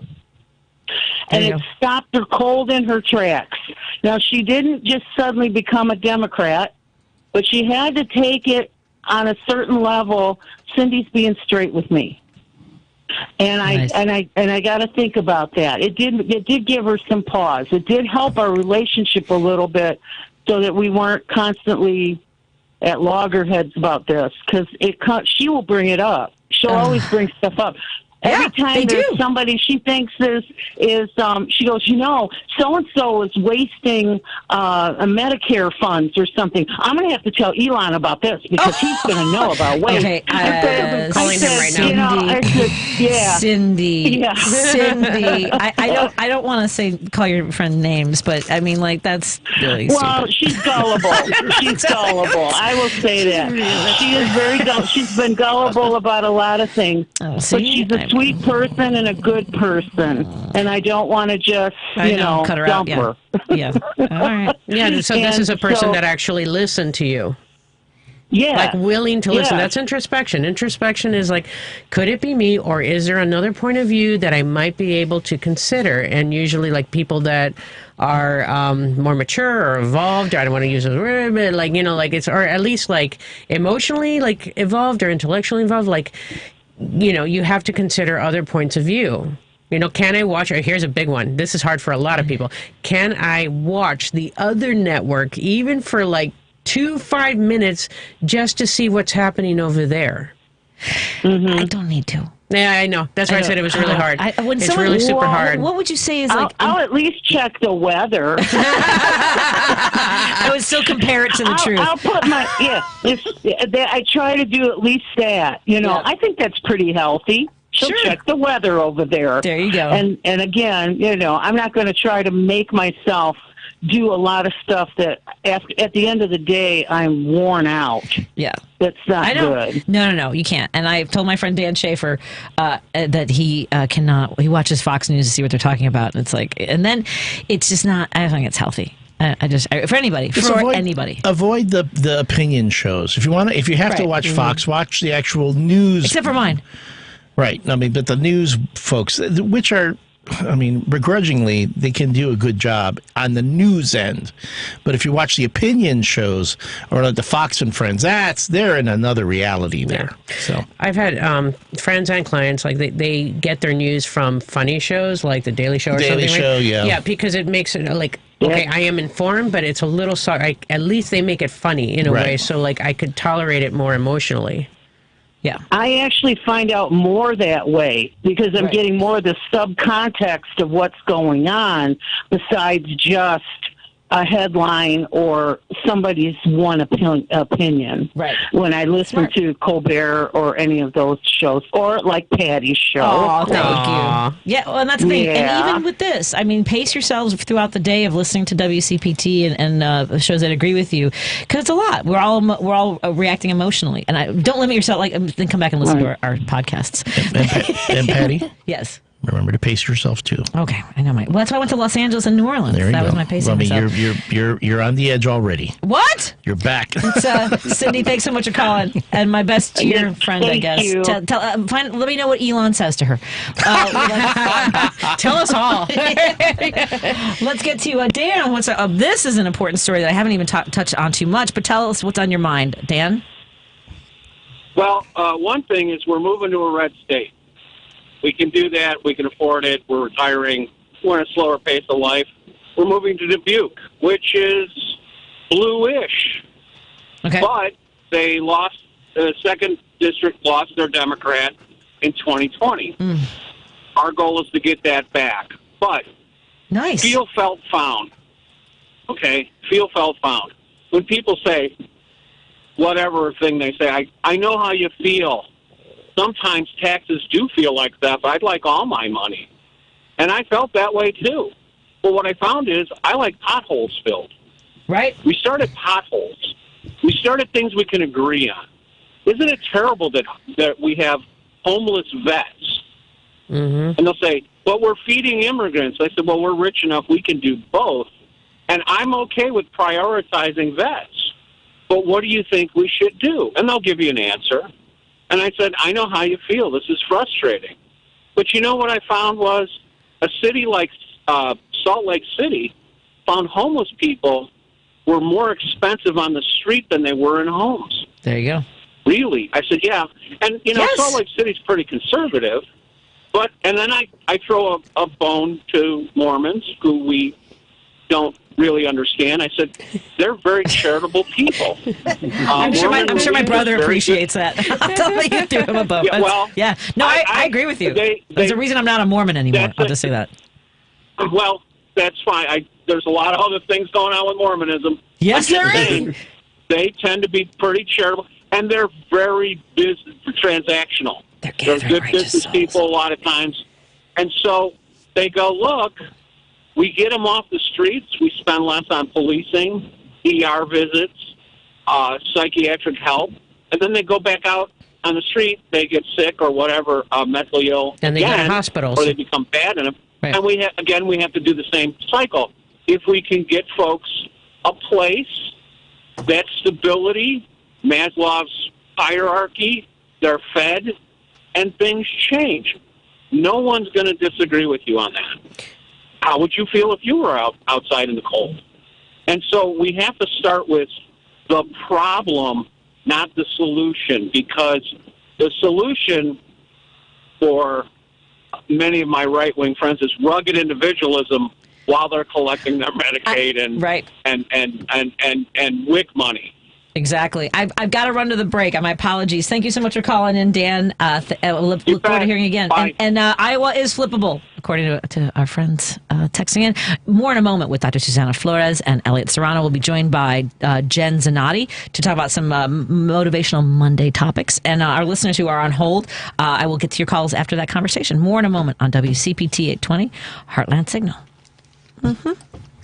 And it stopped her cold in her tracks. Now, she didn't just suddenly become a Democrat, but she had to take it on a certain level. Cindy's being straight with me. And I got to think about that. It did give her some pause. It did help our relationship a little bit so that we weren't constantly at loggerheads about this, because she will bring it up. She'll always bring stuff up. Every time there's somebody she thinks is she goes, so-and-so is wasting a Medicare funds or something. I'm going to have to tell Elon about this because he's going to know about waste. Okay, calling him right now. Cindy. Yeah. Cindy. I don't want to call your friend names, but I mean, like, that's really well, stupid. she's gullible. She's gullible. I will say that. She is very gullible. She's been gullible about a lot of things. Oh, but she's a sweet person and a good person, and I don't want to just cut her dump out. her. Yeah. All right. Yeah. So this is a person that actually listened to you. Yeah. Like willing to listen. Yeah. That's introspection. Introspection is like, could it be me, or is there another point of view that I might be able to consider? And usually, like, people that are more mature or evolved, or I don't want to use a word, but or at least like emotionally like evolved or intellectually involved, like, you have to consider other points of view. Can I watch, or here's a big one. This is hard for a lot of people. Can I watch the other network even for like 5 minutes just to see what's happening over there? Mm-hmm. I don't need to. Yeah, I know. That's why I said it was really hard. It's really super hard. What would you say is I'll at least check the weather. I would still compare it to the truth. I'll put I try to do at least that. I think that's pretty healthy. She'll check the weather over there. There you go. And again, I'm not going to try to make myself do a lot of stuff that at the end of the day I'm worn out. Yeah. That's not good. No, you can't. And I told my friend Dan Schaefer that he cannot. He watches Fox News to see what they're talking about, and it's like, and then it's just not. I don't think it's healthy. For anybody, anybody, avoid the opinion shows. If you have to watch Fox, watch the actual news. Except for mine. Right. I mean, but the news folks, which are, begrudgingly, they can do a good job on the news end. But if you watch the opinion shows or like the Fox and Friends, they're in another reality there. So I've had friends and clients, like they get their news from funny shows like The Daily Show or something. Daily Show, right? yeah. Yeah, because it makes it like, okay, I am informed, but it's a little sorry. At least they make it funny in a way, so like I could tolerate it more emotionally. Yeah. I actually find out more that way because I'm getting more of the subcontext of what's going on besides just a headline or somebody's one opinion. Right. When I listen to Colbert or any of those shows, or like Patty's show. Oh, thank you. Yeah, well, and that's the thing. Yeah. And even with this, I mean, pace yourselves throughout the day of listening to WCPT and shows that agree with you, because it's a lot. We're all reacting emotionally, and don't limit yourself. Like, then come back and listen to our podcasts. And Patty. Yes. Remember to pace yourself too. Okay, I know well, that's why I went to Los Angeles and New Orleans. There you that go. was my pacing. You're on the edge already. What? You're back. It's, Cindy, thanks so much for calling, and my best cheer friend, I guess. you. Let me know what Elon says to her. Tell us all. Let's get to Dan. This is an important story that I haven't even touched on too much, but tell us what's on your mind, Dan. Well, one thing is we're moving to a red state. We can do that. We can afford it. We're retiring. We're in a slower pace of life. We're moving to Dubuque, which is bluish. Okay. But they lost, the 2nd District lost their Democrat in 2020. Our goal is to get that back. But nice. Feel, felt, found. Okay? Feel, felt, found. When people say, whatever thing they say, I know how you feel. Sometimes taxes do feel like theft. I'd like all my money. And I felt that way, too. But what I found is I like potholes filled. Right. We started potholes. We started things we can agree on. Isn't it terrible that we have homeless vets? Mm-hmm. And they'll say, well, we're feeding immigrants. I said, well, we're rich enough. We can do both. And I'm okay with prioritizing vets. But what do you think we should do? And they'll give you an answer. And I said, I know how you feel. This is frustrating. But you know what I found was a city like Salt Lake City found homeless people were more expensive on the street than they were in homes. There you go. Really? I said, yeah. And, yes. Salt Lake City's pretty conservative. And then I throw a bone to Mormons who we don't really understand. I said, they're very charitable people. I'm sure my brother appreciates that. I'll tell you threw him a bone. Yeah, No, I agree with you. There's a reason I'm not a Mormon anymore. I'll just say that. Well, that's fine. There's a lot of other things going on with Mormonism. Yes, there is. They tend to be pretty charitable, and they're very transactional. They're good business people a lot of times. And so they go, look, we get them off the streets. We spend less on policing, ER visits, psychiatric help. And then they go back out on the street. They get sick or whatever, mentally ill. And they go to hospitals. Or they become bad in them. Right. And we have to do the same cycle. If we can get folks a place, that stability, Maslow's hierarchy, they're fed, and things change. No one's going to disagree with you on that. How would you feel if you were outside in the cold? And so we have to start with the problem, not the solution, because the solution for many of my right-wing friends is rugged individualism while they're collecting their Medicaid and WIC money. Exactly. I've got to run to the break. My apologies. Thank you so much for calling in, Dan. Look forward to hearing you again. And Iowa is flippable, according to our friends texting in. More in a moment with Dr. Suzana Flores and Elliott Serrano. We'll be joined by Jen Zanotti to talk about some Motivational Monday topics. And our listeners who are on hold, I will get to your calls after that conversation. More in a moment on WCPT 820, Heartland Signal. Mm-hmm.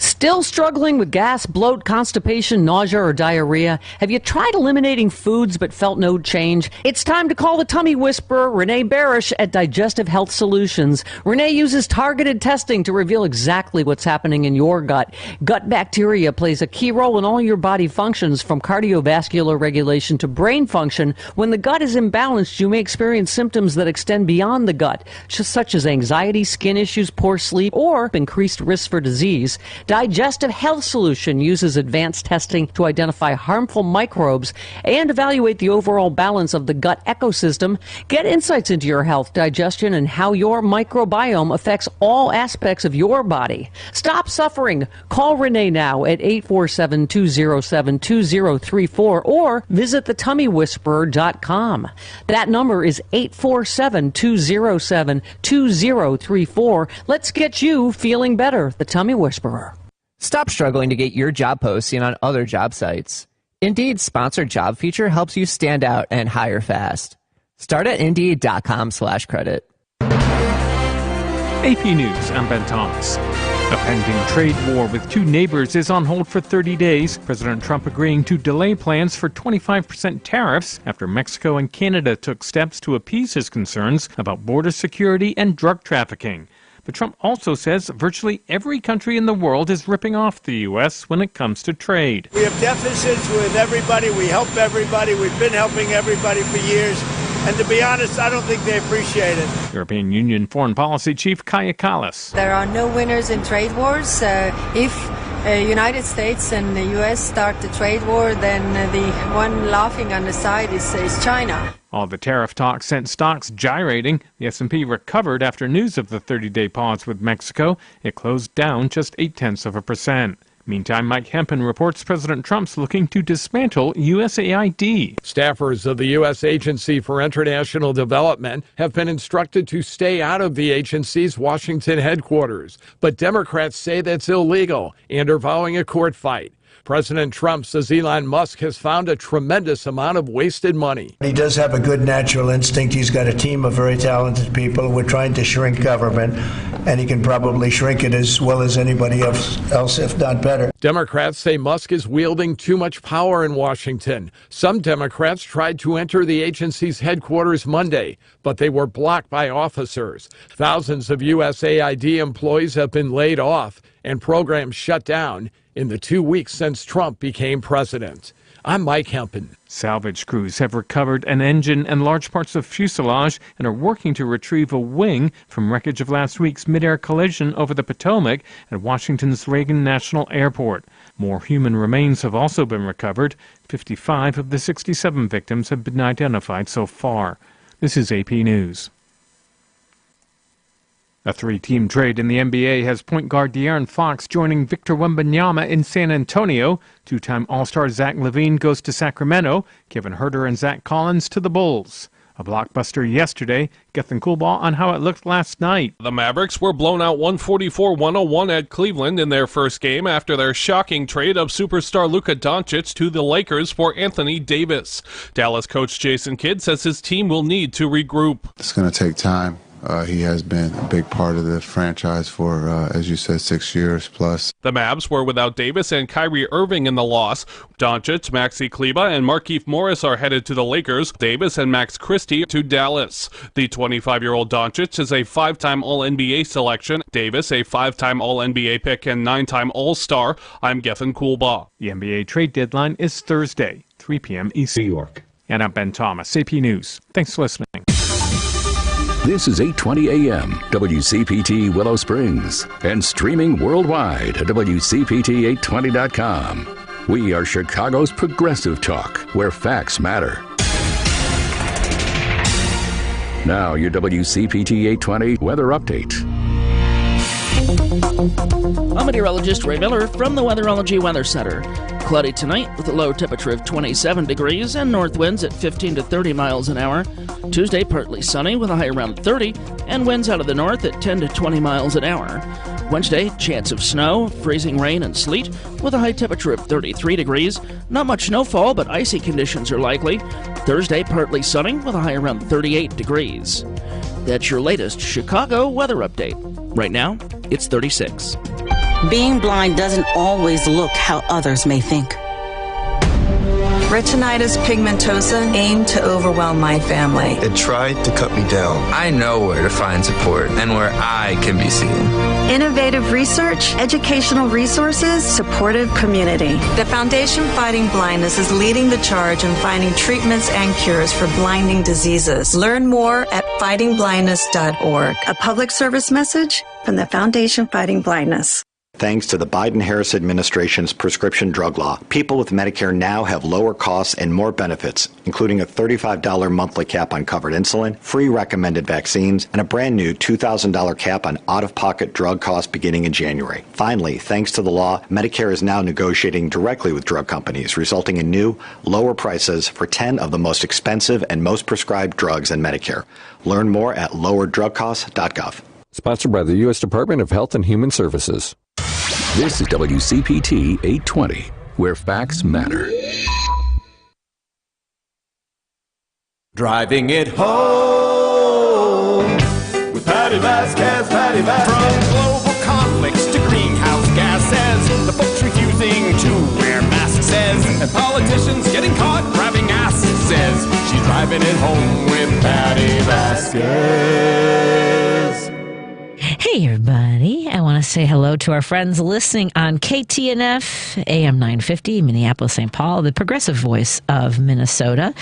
Still struggling with gas, bloat, constipation, nausea, or diarrhea? Have you tried eliminating foods but felt no change? It's time to call the tummy whisperer, Renee Barish at Digestive Health Solutions. Renee uses targeted testing to reveal exactly what's happening in your gut. Gut bacteria plays a key role in all your body functions, from cardiovascular regulation to brain function. When the gut is imbalanced, you may experience symptoms that extend beyond the gut, such as anxiety, skin issues, poor sleep, or increased risk for disease. Digestive Health Solution uses advanced testing to identify harmful microbes and evaluate the overall balance of the gut ecosystem. Get insights into your health, digestion, and how your microbiome affects all aspects of your body. Stop suffering. Call Renee now at 847-207-2034 or visit thetummywhisperer.com. That number is 847-207-2034. Let's get you feeling better. The Tummy Whisperer. Stop struggling to get your job posts seen on other job sites. Indeed's sponsored job feature helps you stand out and hire fast. Start at Indeed.com/credit. AP News, I'm Ben Thomas. A pending trade war with two neighbors is on hold for 30 days. President Trump agreeing to delay plans for 25% tariffs after Mexico and Canada took steps to appease his concerns about border security and drug trafficking. But Trump also says virtually every country in the world is ripping off the U.S. when it comes to trade. We have deficits with everybody. We help everybody. We've been helping everybody for years. And to be honest, I don't think they appreciate it. European Union Foreign Policy Chief Kaja Kallas. There are no winners in trade wars. If United States and the U.S. start the trade war, then the one laughing on the side is China. All the tariff talk sent stocks gyrating. The S&P recovered after news of the 30-day pause with Mexico. It closed down just 0.8%. Meantime, Mike Hempen reports President Trump's looking to dismantle USAID. Staffers of the U.S. Agency for International Development have been instructed to stay out of the agency's Washington headquarters. But Democrats say that's illegal and are vowing a court fight. President Trump says Elon Musk has found a tremendous amount of wasted money. He does have a good natural instinct. He's got a team of very talented people. We're trying to shrink government, and he can probably shrink it as well as anybody else, if not better. Democrats say Musk is wielding too much power in Washington. Some Democrats tried to enter the agency's headquarters Monday, but they were blocked by officers. Thousands of USAID employees have been laid off and programs shut down in the 2 weeks since Trump became president. I'm Mike Hempen. Salvage crews have recovered an engine and large parts of fuselage and are working to retrieve a wing from wreckage of last week's mid-air collision over the Potomac at Washington's Reagan National Airport. More human remains have also been recovered. 55 of the 67 victims have been identified so far. This is AP News. A three-team trade in the NBA has point guard De'Aaron Fox joining Victor Wembanyama in San Antonio. Two-time All-Star Zach LaVine goes to Sacramento. Kevin Huerter and Zach Collins to the Bulls. A blockbuster yesterday. Gethin Coolball on how it looked last night. The Mavericks were blown out 144-101 at Cleveland in their first game after their shocking trade of superstar Luka Doncic to the Lakers for Anthony Davis. Dallas coach Jason Kidd says his team will need to regroup. It's going to take time. He has been a big part of the franchise for, as you said, 6 years plus. The Mavs were without Davis and Kyrie Irving in the loss. Doncic, Maxi Kleba, and Markieff Morris are headed to the Lakers. Davis and Max Christie to Dallas. The 25-year-old Doncic is a 5-time All-NBA selection. Davis, a 5-time All-NBA pick and 9-time All-Star. I'm Gethin Coolbaugh. The NBA trade deadline is Thursday, 3 p.m. Eastern. New York. And I'm Ben Thomas, AP News. Thanks for listening. This is 820 AM, WCPT Willow Springs, and streaming worldwide at WCPT820.com. We are Chicago's progressive talk, where facts matter. Now, your WCPT 820 weather update. I'm meteorologist Ray Miller from the Weatherology Weather Center. Cloudy tonight with a low temperature of 27 degrees and north winds at 15 to 30 miles an hour. Tuesday, partly sunny with a high around 30 and winds out of the north at 10 to 20 miles an hour. Wednesday, chance of snow, freezing rain, and sleet with a high temperature of 33 degrees. Not much snowfall, but icy conditions are likely. Thursday, partly sunny with a high around 38 degrees. That's your latest Chicago weather update. Right now, it's 36. Being blind doesn't always look how others may think. Retinitis pigmentosa aimed to overwhelm my family. It tried to cut me down. I know where to find support and where I can be seen. Innovative research, educational resources, supportive community. The Foundation Fighting Blindness is leading the charge in finding treatments and cures for blinding diseases. Learn more at fightingblindness.org. A public service message from the Foundation Fighting Blindness. Thanks to the Biden-Harris administration's prescription drug law, people with Medicare now have lower costs and more benefits, including a $35 monthly cap on covered insulin, free recommended vaccines, and a brand new $2,000 cap on out-of-pocket drug costs beginning in January. Finally, thanks to the law, Medicare is now negotiating directly with drug companies, resulting in new, lower prices for 10 of the most expensive and most prescribed drugs in Medicare. Learn more at lowerdrugcosts.gov. Sponsored by the U.S. Department of Health and Human Services. This is WCPT 820, where facts matter. Driving it home with Patti Patti Vasquez, Patti Vasquez. From global conflicts to greenhouse gases, the folks refusing to wear masks says, and politicians getting caught grabbing asses says, she's driving it home with Patti Vasquez. Hey, everybody. I want to say hello to our friends listening on KTNF, AM 950, Minneapolis, St. Paul, the progressive voice of Minnesota.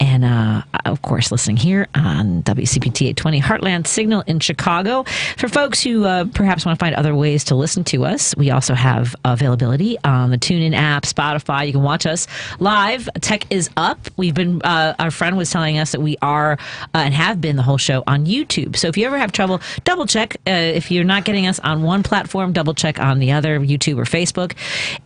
And, of course, listening here on WCPT 820 Heartland Signal in Chicago. For folks who perhaps want to find other ways to listen to us, we also have availability on the TuneIn app, Spotify. You can watch us live. Tech is up. We've been, our friend was telling us that we are and have been the whole show on YouTube. So if you ever have trouble, double check. If you're not getting us on one platform, double check on the other, YouTube or Facebook.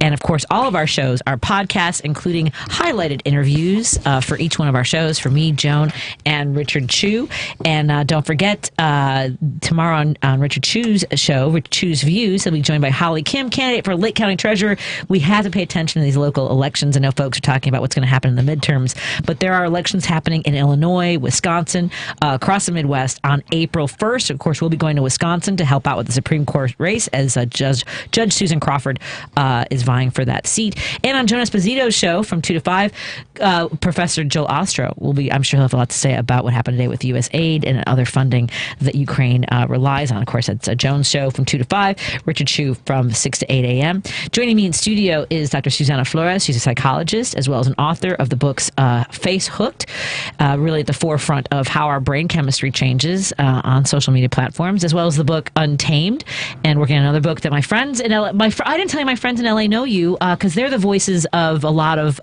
And of course, all of our shows are podcasts, including highlighted interviews for each one of our shows, for me, Joan, and Richard Chu. And don't forget, tomorrow on Richard Chu's show, Richard Chu's Views, he'll be joined by Holly Kim, candidate for Lake County Treasurer. We have to pay attention to these local elections. I know folks are talking about what's going to happen in the midterms, but there are elections happening in Illinois, Wisconsin, across the Midwest on April 1st. Of course, we'll be going to Wisconsin to help out with the Supreme Court race as Judge Susan Crawford is vying for that seat. And on Joan Esposito's show from 2 to 5, Professor Joel Ostro will be, I'm sure he'll have a lot to say about what happened today with U.S. aid and other funding that Ukraine relies on. Of course, it's a Jones show from 2 to 5, Richard Chu from 6 to 8 a.m. Joining me in studio is Dr. Suzana Flores. She's a psychologist as well as an author of the books Face Hooked, really at the forefront of how our brain chemistry changes on social media platforms, as well as the book Untamed, and working on another book that my friends in LA, I didn't tell you my friends in LA know you because they're the voices of a lot of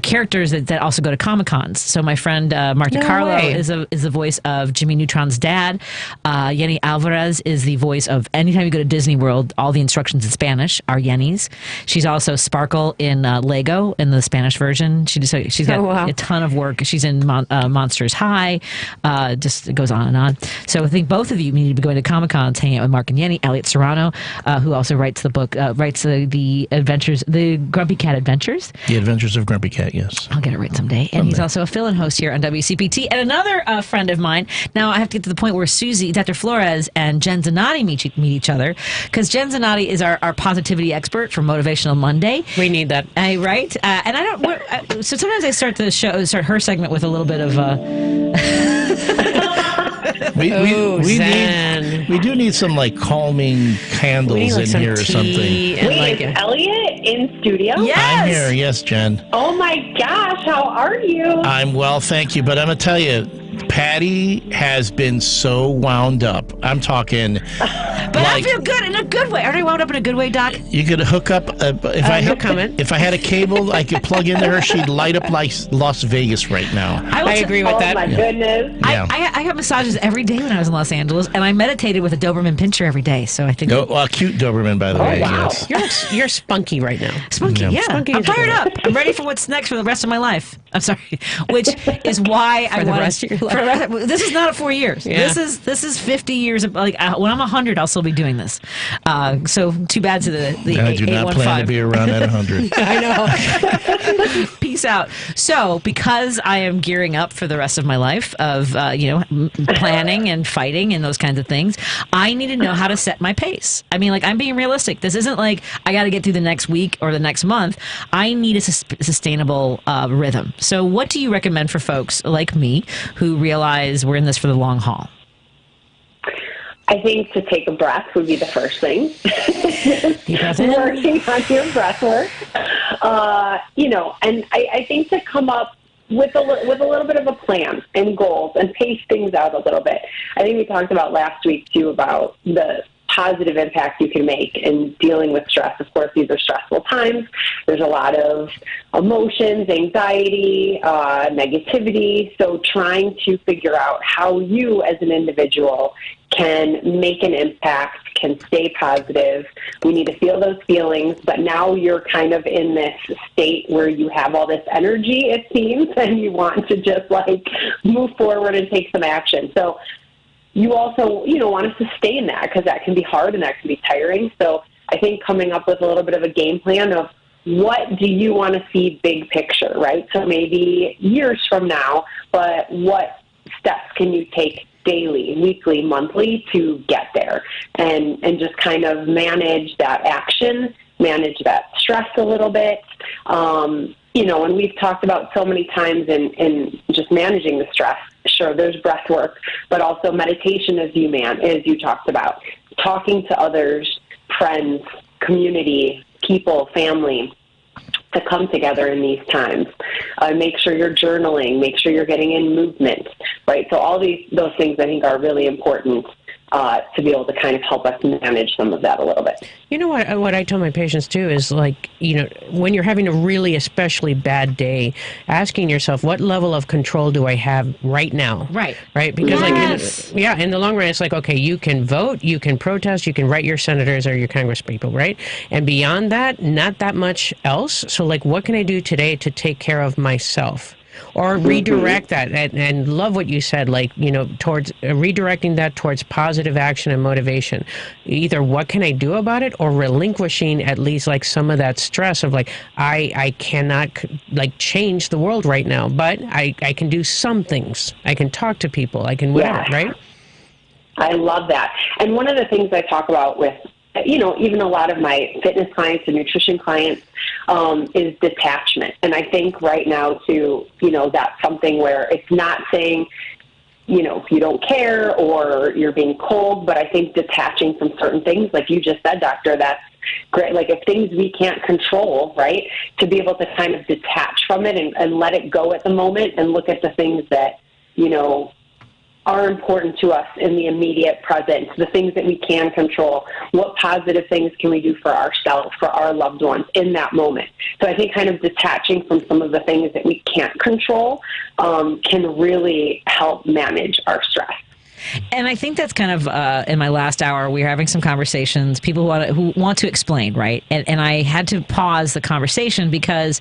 characters that also go to Comic-Cons. So my friend Mark DiCarlo is the voice of Jimmy Neutron's dad. Yenny Alvarez is the voice of, anytime you go to Disney World, all the instructions in Spanish are Yenny's. She's also Sparkle in Lego in the Spanish version. She's got a ton of work. She's in Monsters High. Just goes on and on. So I think both of you need to be going to Comic-Cons, hanging out with Mark and Yenny. Elliott Serrano, who also writes the book, writes the adventures, the Grumpy Cat Adventures. The Adventures of Grumpy Cat, yes. I'll get it right someday. And he's also a fill-in host here on WCPT. And another friend of mine, now I have to get to the point where Susie, Dr. Flores, and Jen Zanotti meet each other, because Jen Zanotti is our positivity expert for Motivational Monday. We need that. Right? And I don't, so sometimes I start her segment with a little bit of we do need some like calming candles in here or something. Wait, is Elliott in studio? Yes. I'm here. Yes, Jen. Oh my gosh, how are you? I'm well, thank you. But I'm going to tell you, Patti has been so wound up. I'm talking. But I feel good in a good way. Aren't I wound up in a good way, Doc? You could hook up. If I had a cable, I could plug into her. She'd light up like Las Vegas right now. I agree with that. Oh my goodness! Yeah. I got massages every day when I was in Los Angeles, and I meditated with a Doberman Pinscher every day. So I think. Cute Doberman, by the way. Wow. Yes. You're spunky right now. Spunky, yeah. Spunky, I'm fired up. I'm ready for what's next for the rest of my life. I'm sorry, which is why I want the rest of your life. This is not 4 years. Yeah. This is 50 years. When I'm 100, I'll still be doing this. So too bad to the I do not plan to be around at 100. I know. Peace out. So because I am gearing up for the rest of my life of planning and fighting and those kinds of things, I need to know how to set my pace. I mean, like, I'm being realistic. This isn't like I got to get through the next week or the next month. I need a sustainable rhythm. So what do you recommend for folks like me who realize we're in this for the long haul? I think to take a breath would be the first thing. Working on your breath work. And I think to come up with a little bit of a plan and goals and pace things out a little bit. I think we talked about last week, too, about the positive impact you can make in dealing with stress. Of course, these are stressful times. There's a lot of emotions, anxiety, negativity. So trying to figure out how you as an individual can make an impact, can stay positive. We need to feel those feelings, but now you're kind of in this state where you have all this energy, it seems, and you want to just move forward and take some action. So you also, want to sustain that, because that can be hard and that can be tiring. So I think coming up with a little bit of a game plan of what do you want to see big picture, right? So maybe years from now, but what steps can you take daily, weekly, monthly to get there, and just kind of manage that action, manage that stress a little bit. And we've talked about so many times in just managing the stress. Sure, there's breath work, but also meditation, as you talked about, talking to others, friends, community, people, family, to come together in these times. Make sure you're journaling, make sure you're getting in movement, right? So all those things I think are really important to be able to kind of help us manage some of that a little bit. You know what I tell my patients too is, like, when you're having a really especially bad day, asking yourself, what level of control do I have right now? Right. Because in the long run, it's like, okay, you can vote, you can protest, you can write your senators or your congresspeople, right? And beyond that, not that much else. So like, what can I do today to take care of myself? Or redirect that, and love what you said, like, towards redirecting that towards positive action and motivation. Either what can I do about it, or relinquishing at least like some of that stress of like, I cannot like change the world right now, but I can do some things. I can talk to people. I can whatever, right? I love that. And one of the things I talk about with even a lot of my fitness clients and nutrition clients is detachment. And I think right now too, that's something where it's not saying, if you don't care or you're being cold, but I think detaching from certain things, like you just said, doctor, that's great. Like if things we can't control, right, to be able to kind of detach from it and let it go at the moment and look at the things that, are important to us in the immediate present, the things that we can control. What positive things can we do for ourselves, for our loved ones in that moment? So I think kind of detaching from some of the things that we can't control can really help manage our stress. And I think that's kind of in my last hour, we were having some conversations, people who want to explain, right? And I had to pause the conversation because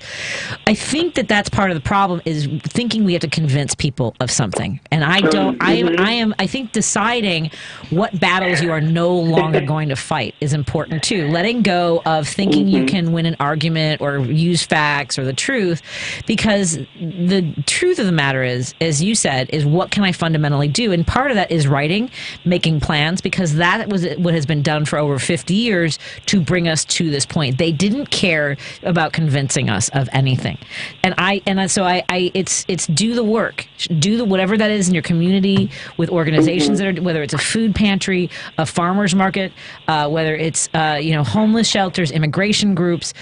I think that's part of the problem, is thinking we have to convince people of something. And I don't, I think deciding what battles you are no longer going to fight is important too. Letting go of thinking you can win an argument or use facts or the truth, because the truth of the matter is, as you said, is what can I fundamentally do? And part of that is writing, making plans, because that was what has been done for over 50 years to bring us to this point. They didn't care about convincing us of anything. So it's do the work, do whatever that is in your community with organizations that are, whether it's a food pantry, a farmer's market, whether it's homeless shelters, immigration groups,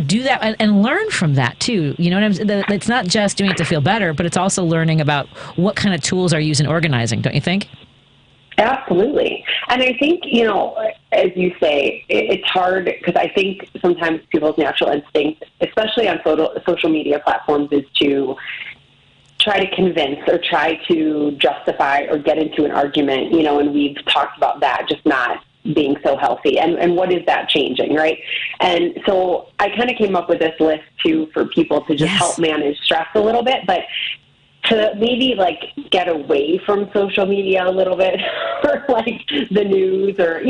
do that and learn from that too. You know what I'm saying? It's not just doing it to feel better, but it's also learning about what kind of tools are used in organizing, don't you think? Absolutely. And I think, as you say, it's hard because I think sometimes people's natural instinct, especially on social media platforms, is to try to convince or try to justify or get into an argument, and we've talked about that just not being so healthy. And what is that changing, right? And so I kind of came up with this list, too, for people to just help manage stress a little bit, but to maybe get away from social media a little bit, or the news or,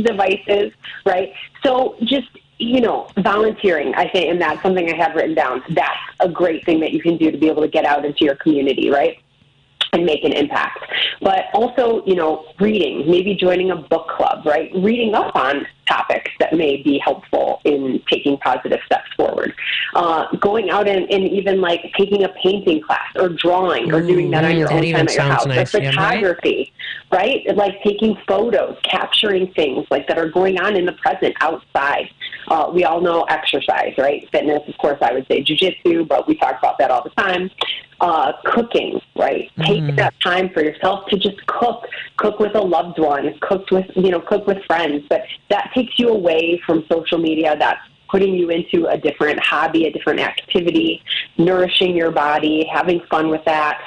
devices, right? So just, volunteering, I think, and that's something I have written down. That's a great thing that you can do to be able to get out into your community, right? And make an impact. But also, reading, maybe joining a book club, right? Reading up on topics that may be helpful in taking positive steps forward. Going out and even taking a painting class or drawing or doing that on your own time at your house. Nice. Or photography, right? Taking photos, capturing things that are going on in the present outside. We all know exercise, right? Fitness, of course, I would say jiu-jitsu, but we talk about that all the time. Cooking, right? Take that time for yourself to just cook with a loved one, cook with friends. But that takes you away from social media. That's putting you into a different hobby, a different activity, nourishing your body, having fun with that.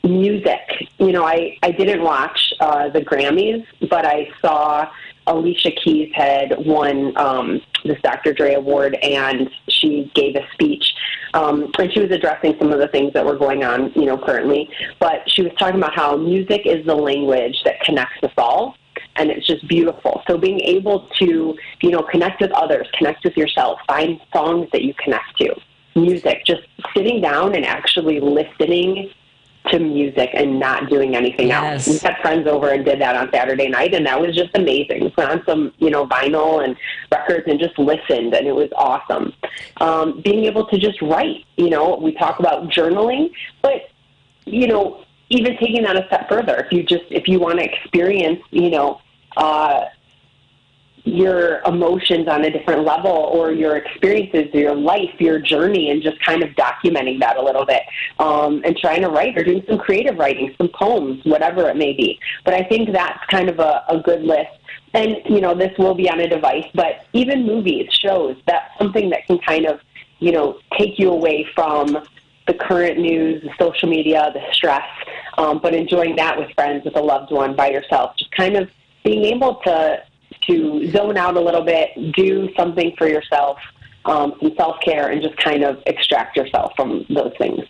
Music. I didn't watch the Grammys, but I saw Alicia Keys had won this Dr. Dre Award, and she gave a speech. And she was addressing some of the things that were going on, currently. But she was talking about how music is the language that connects us all, and it's just beautiful. So being able to, connect with others, connect with yourself, find songs that you connect to, music, just sitting down and actually listening to music and not doing anything else. We had friends over and did that on Saturday night, and that was just amazing. We put on some, vinyl and records and just listened, and it was awesome. Being able to just write, we talk about journaling, but, even taking that a step further, if you want to experience, your emotions on a different level, or your experiences, your life, your journey, and just kind of documenting that a little bit, and trying to write or doing some creative writing, some poems, whatever it may be. But I think that's kind of a good list. And, this will be on a device, but even movies, shows, that's something that can kind of, take you away from the current news, the social media, the stress, but enjoying that with friends, with a loved one, by yourself. Just kind of being able to zone out a little bit, do something for yourself, some self-care, and just kind of extract yourself from those things.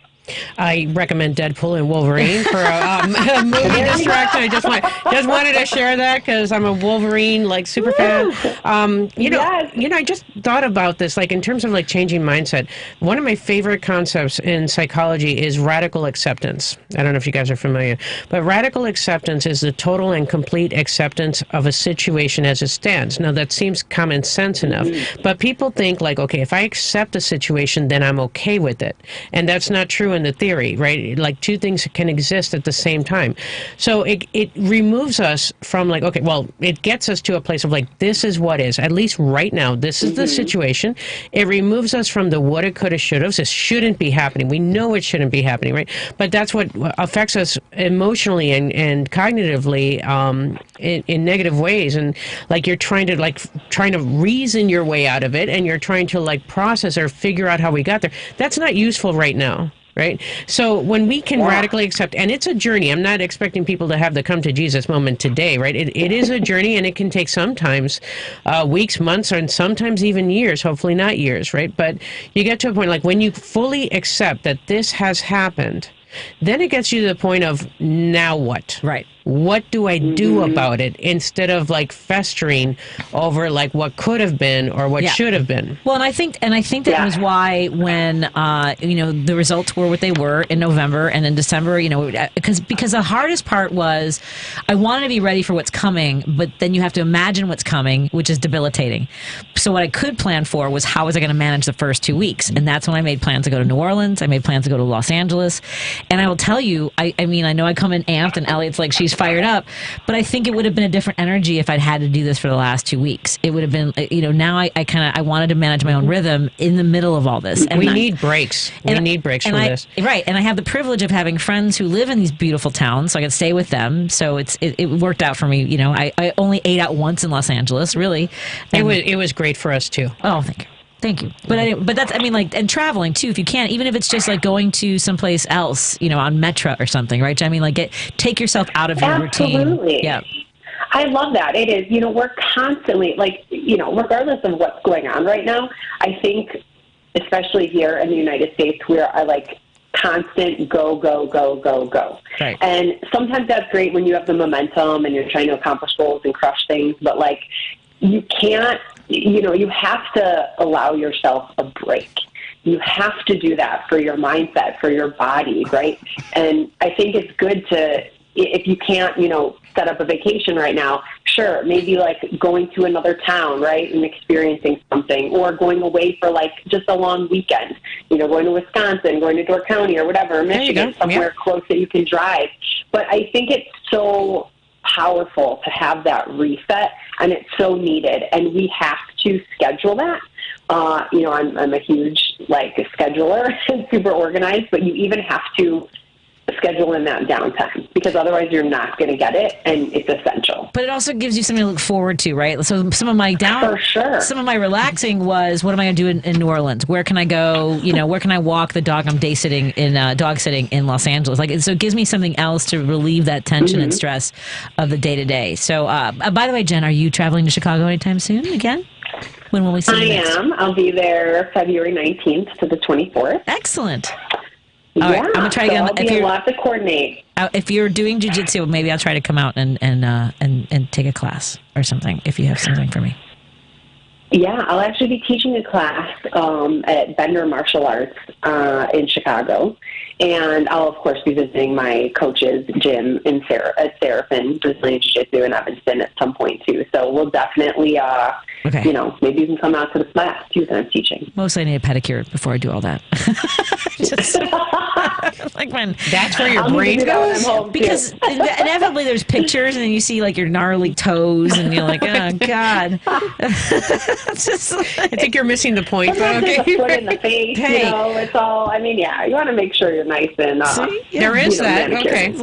I recommend Deadpool and Wolverine for a movie distraction. I just wanted to share that because I'm a Wolverine super fan. I just thought about this in terms of changing mindset. One of my favorite concepts in psychology is radical acceptance. I don't know if you guys are familiar, but radical acceptance is the total and complete acceptance of a situation as it stands. Now that seems common sense enough, but people think okay, if I accept a situation, then I'm okay with it, and that's not true in the theory, right? Two things can exist at the same time. So it removes us from it gets us to a place of this is what is, at least right now, this is the situation. It removes us from the woulda, coulda, shoulda. This shouldn't be happening. We know it shouldn't be happening, right? But that's what affects us emotionally and cognitively in negative ways. And you're trying to reason your way out of it, and you're trying to process or figure out how we got there. That's not useful right now. Right? So when we can radically accept, and it's a journey, I'm not expecting people to have the come to Jesus moment today, right? It is a journey, and it can take sometimes weeks, months, and sometimes even years, hopefully not years, right? But you get to a point when you fully accept that this has happened, then it gets you to the point of now what? Right. What do I do about it, instead of festering over what could have been or what should have been? Well, and I think that was why when the results were what they were in November and in December, because the hardest part was I wanted to be ready for what's coming, but then you have to imagine what's coming, which is debilitating. So what I could plan for was how was I going to manage the first 2 weeks, and that's when I made plans to go to New Orleans. I made plans to go to Los Angeles, and I will tell you, I know I come in amped, and Elliott's she's fired up, but I think it would have been a different energy if I'd had to do this for the last 2 weeks. It would have been, now I wanted to manage my own rhythm in the middle of all this. And we need breaks. We need breaks from this. Right. And I have the privilege of having friends who live in these beautiful towns, so I could stay with them. So it worked out for me. I only ate out once in Los Angeles, really. And it was great for us too. Oh, thank you. Thank you. But that's, and traveling too, if you can, even if it's just going to someplace else, on Metro or something, right? Take yourself out of your routine. Absolutely. Yeah. I love that. It is, we're constantly, regardless of what's going on right now, I think, especially here in the United States, we're constant go, go, go, go, go. Right. And sometimes that's great when you have the momentum and you're trying to accomplish goals and crush things, but you can't, you have to allow yourself a break. You have to do that for your mindset, for your body, right? And I think it's good to, if you can't, set up a vacation right now, sure, maybe going to another town, right, and experiencing something, or going away for just a long weekend, going to Wisconsin, going to Door County or whatever, Michigan, somewhere close that you can drive. But I think it's so powerful to have that reset, and it's so needed, and we have to schedule that. I'm a huge scheduler and super organized, but you even have to schedule in that downtime, because otherwise you're not going to get it, and it's essential. But it also gives you something to look forward to, right? So some of my some of my relaxing was, what am I going to do in New Orleans? Where can I go? Where can I walk the dog? I'm dog sitting in Los Angeles. So it gives me something else to relieve that tension and stress of the day to day. So, by the way, Jen, are you traveling to Chicago anytime soon again? When will we see you next? I am. I'll be there February 19th to the 24th. Excellent. All right, I'm gonna try again. I'll have to coordinate. If you're doing jiu-jitsu, maybe I'll try to come out and take a class or something. If you have something for me. Yeah, I'll actually be teaching a class at Bender Martial Arts in Chicago. And I'll, of course, be visiting my coaches, Jim and Sarah, at Seraphin, Brazilian Jiu-Jitsu in Evanston at some point, too. So we'll definitely, maybe you can come out to the class, too, that I'm teaching. Mostly I need a pedicure before I do all that. Like when that's where your brain goes? Because inevitably there's pictures and then you see like your gnarly toes and you're like, oh, God. It's just like, I think you're missing the point. But okay. There's a foot in the face, it's all, you want to make sure you're nice and there is that. manicured. Okay.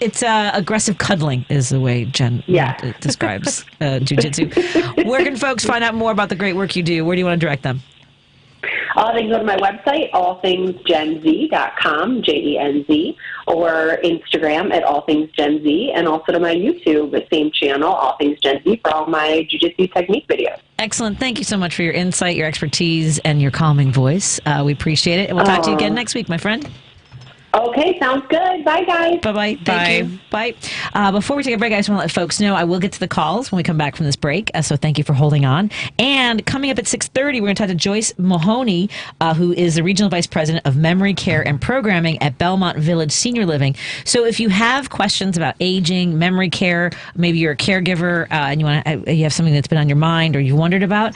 It's aggressive cuddling is the way Jen describes jiu-jitsu. Where can folks find out more about the great work you do? Where do you want to direct them? They can go to my website, allthingsgenz.com, Jenz, or Instagram at allthingsgenz, and also to my YouTube, the same channel, All Things Gen Z, for all my jiu-jitsu technique videos. Excellent. Thank you so much for your insight, your expertise, and your calming voice. We appreciate it. And we'll talk to you again next week, my friend. Okay, sounds good. Bye, guys. Bye-bye. Thank you. Bye. Before we take a break, I just want to let folks know I will get to the calls when we come back from this break, so thank you for holding on. And coming up at 6:30, we're going to talk to Joyce Mahoney, who is the Regional Vice President of Memory Care and Programming at Belmont Village Senior Living. So if you have questions about aging, memory care, maybe you're a caregiver and you have something that's been on your mind or you wondered about,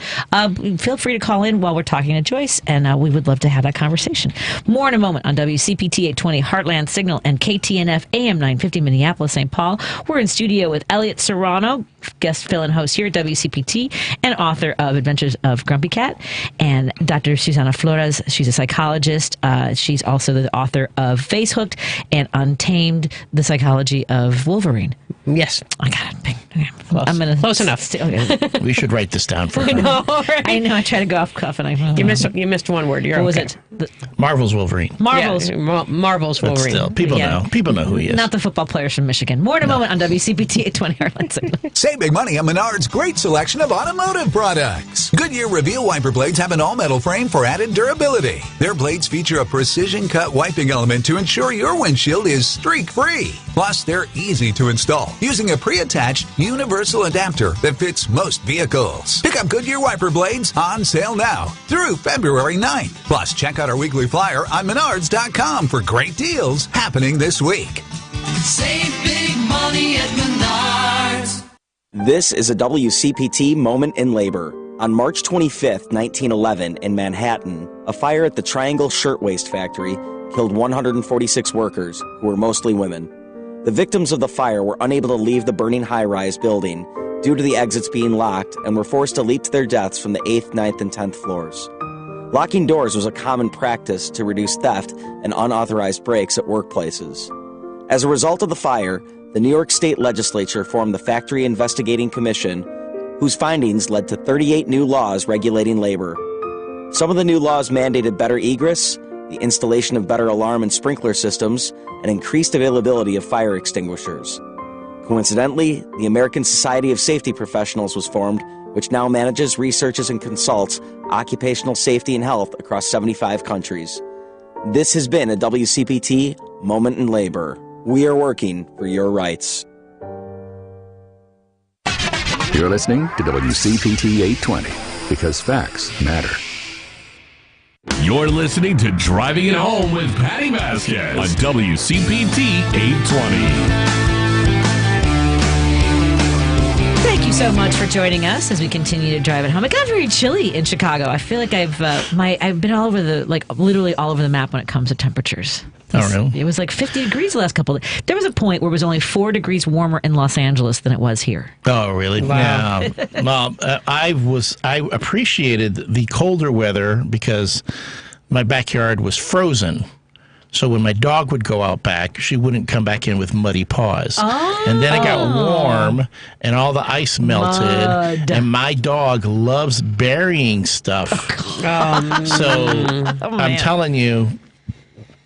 feel free to call in while we're talking to Joyce, and we would love to have that conversation. More in a moment on WCPT 820. Heartland Signal and KTNF AM 950 Minneapolis, St. Paul. We're in studio with Elliott Serrano, guest fill-in host here at WCPT and author of Adventures of Grumpy Cat, and Dr. Suzana Flores. She's a psychologist. She's also the author of Face Hooked and Untamed, The Psychology of Wolverine. Yes. I got it. Close enough. Okay. We should write this down for her. I know, right? I know. I try to go off cuff, and you missed one word. What was it? Marvel's Wolverine. Marvel's Wolverine. But still, people know who he is. Not the football players from Michigan. More in a moment on WCPT 820 Heartland Signal. Save big money on Menard's great selection of automotive products. Goodyear Reveal wiper blades have an all-metal frame for added durability. Their blades feature a precision-cut wiping element to ensure your windshield is streak-free. Plus, they're easy to install using a pre-attached universal adapter that fits most vehicles. Pick up Goodyear wiper blades on sale now through February 9th. Plus, check out our weekly flyer on Menards.com for great deals happening this week. Save big money at Menards. This is a WCPT moment in labor. On March 25th, 1911, in Manhattan, a fire at the Triangle Shirtwaist Factory killed 146 workers, who were mostly women. The victims of the fire were unable to leave the burning high-rise building due to the exits being locked and were forced to leap to their deaths from the 8th, 9th, and 10th floors. Locking doors was a common practice to reduce theft and unauthorized breaks at workplaces. As a result of the fire, the New York State Legislature formed the Factory Investigating Commission, whose findings led to 38 new laws regulating labor. Some of the new laws mandated better egress, the installation of better alarm and sprinkler systems, and increased availability of fire extinguishers. Coincidentally, the American Society of Safety Professionals was formed, which now manages, researches, and consults occupational safety and health across 75 countries. This has been a WCPT Moment in Labor. We are working for your rights. You're listening to WCPT 820 because facts matter. You're listening to Driving It Home with Patti Vasquez on WCPT 820. Thank you so much for joining us as we continue to drive it home. It got very chilly in Chicago. I feel like I've been all over literally all over the map when it comes to temperatures. Oh, really? It was like 50 degrees the last couple of days. There was a point where it was only 4 degrees warmer in Los Angeles than it was here. Oh, really? Wow. Yeah. Well, I appreciated the colder weather because my backyard was frozen. So when my dog would go out back, she wouldn't come back in with muddy paws. Oh. And then it got warm, and all the ice melted. Mud. And my dog loves burying stuff. I'm telling you,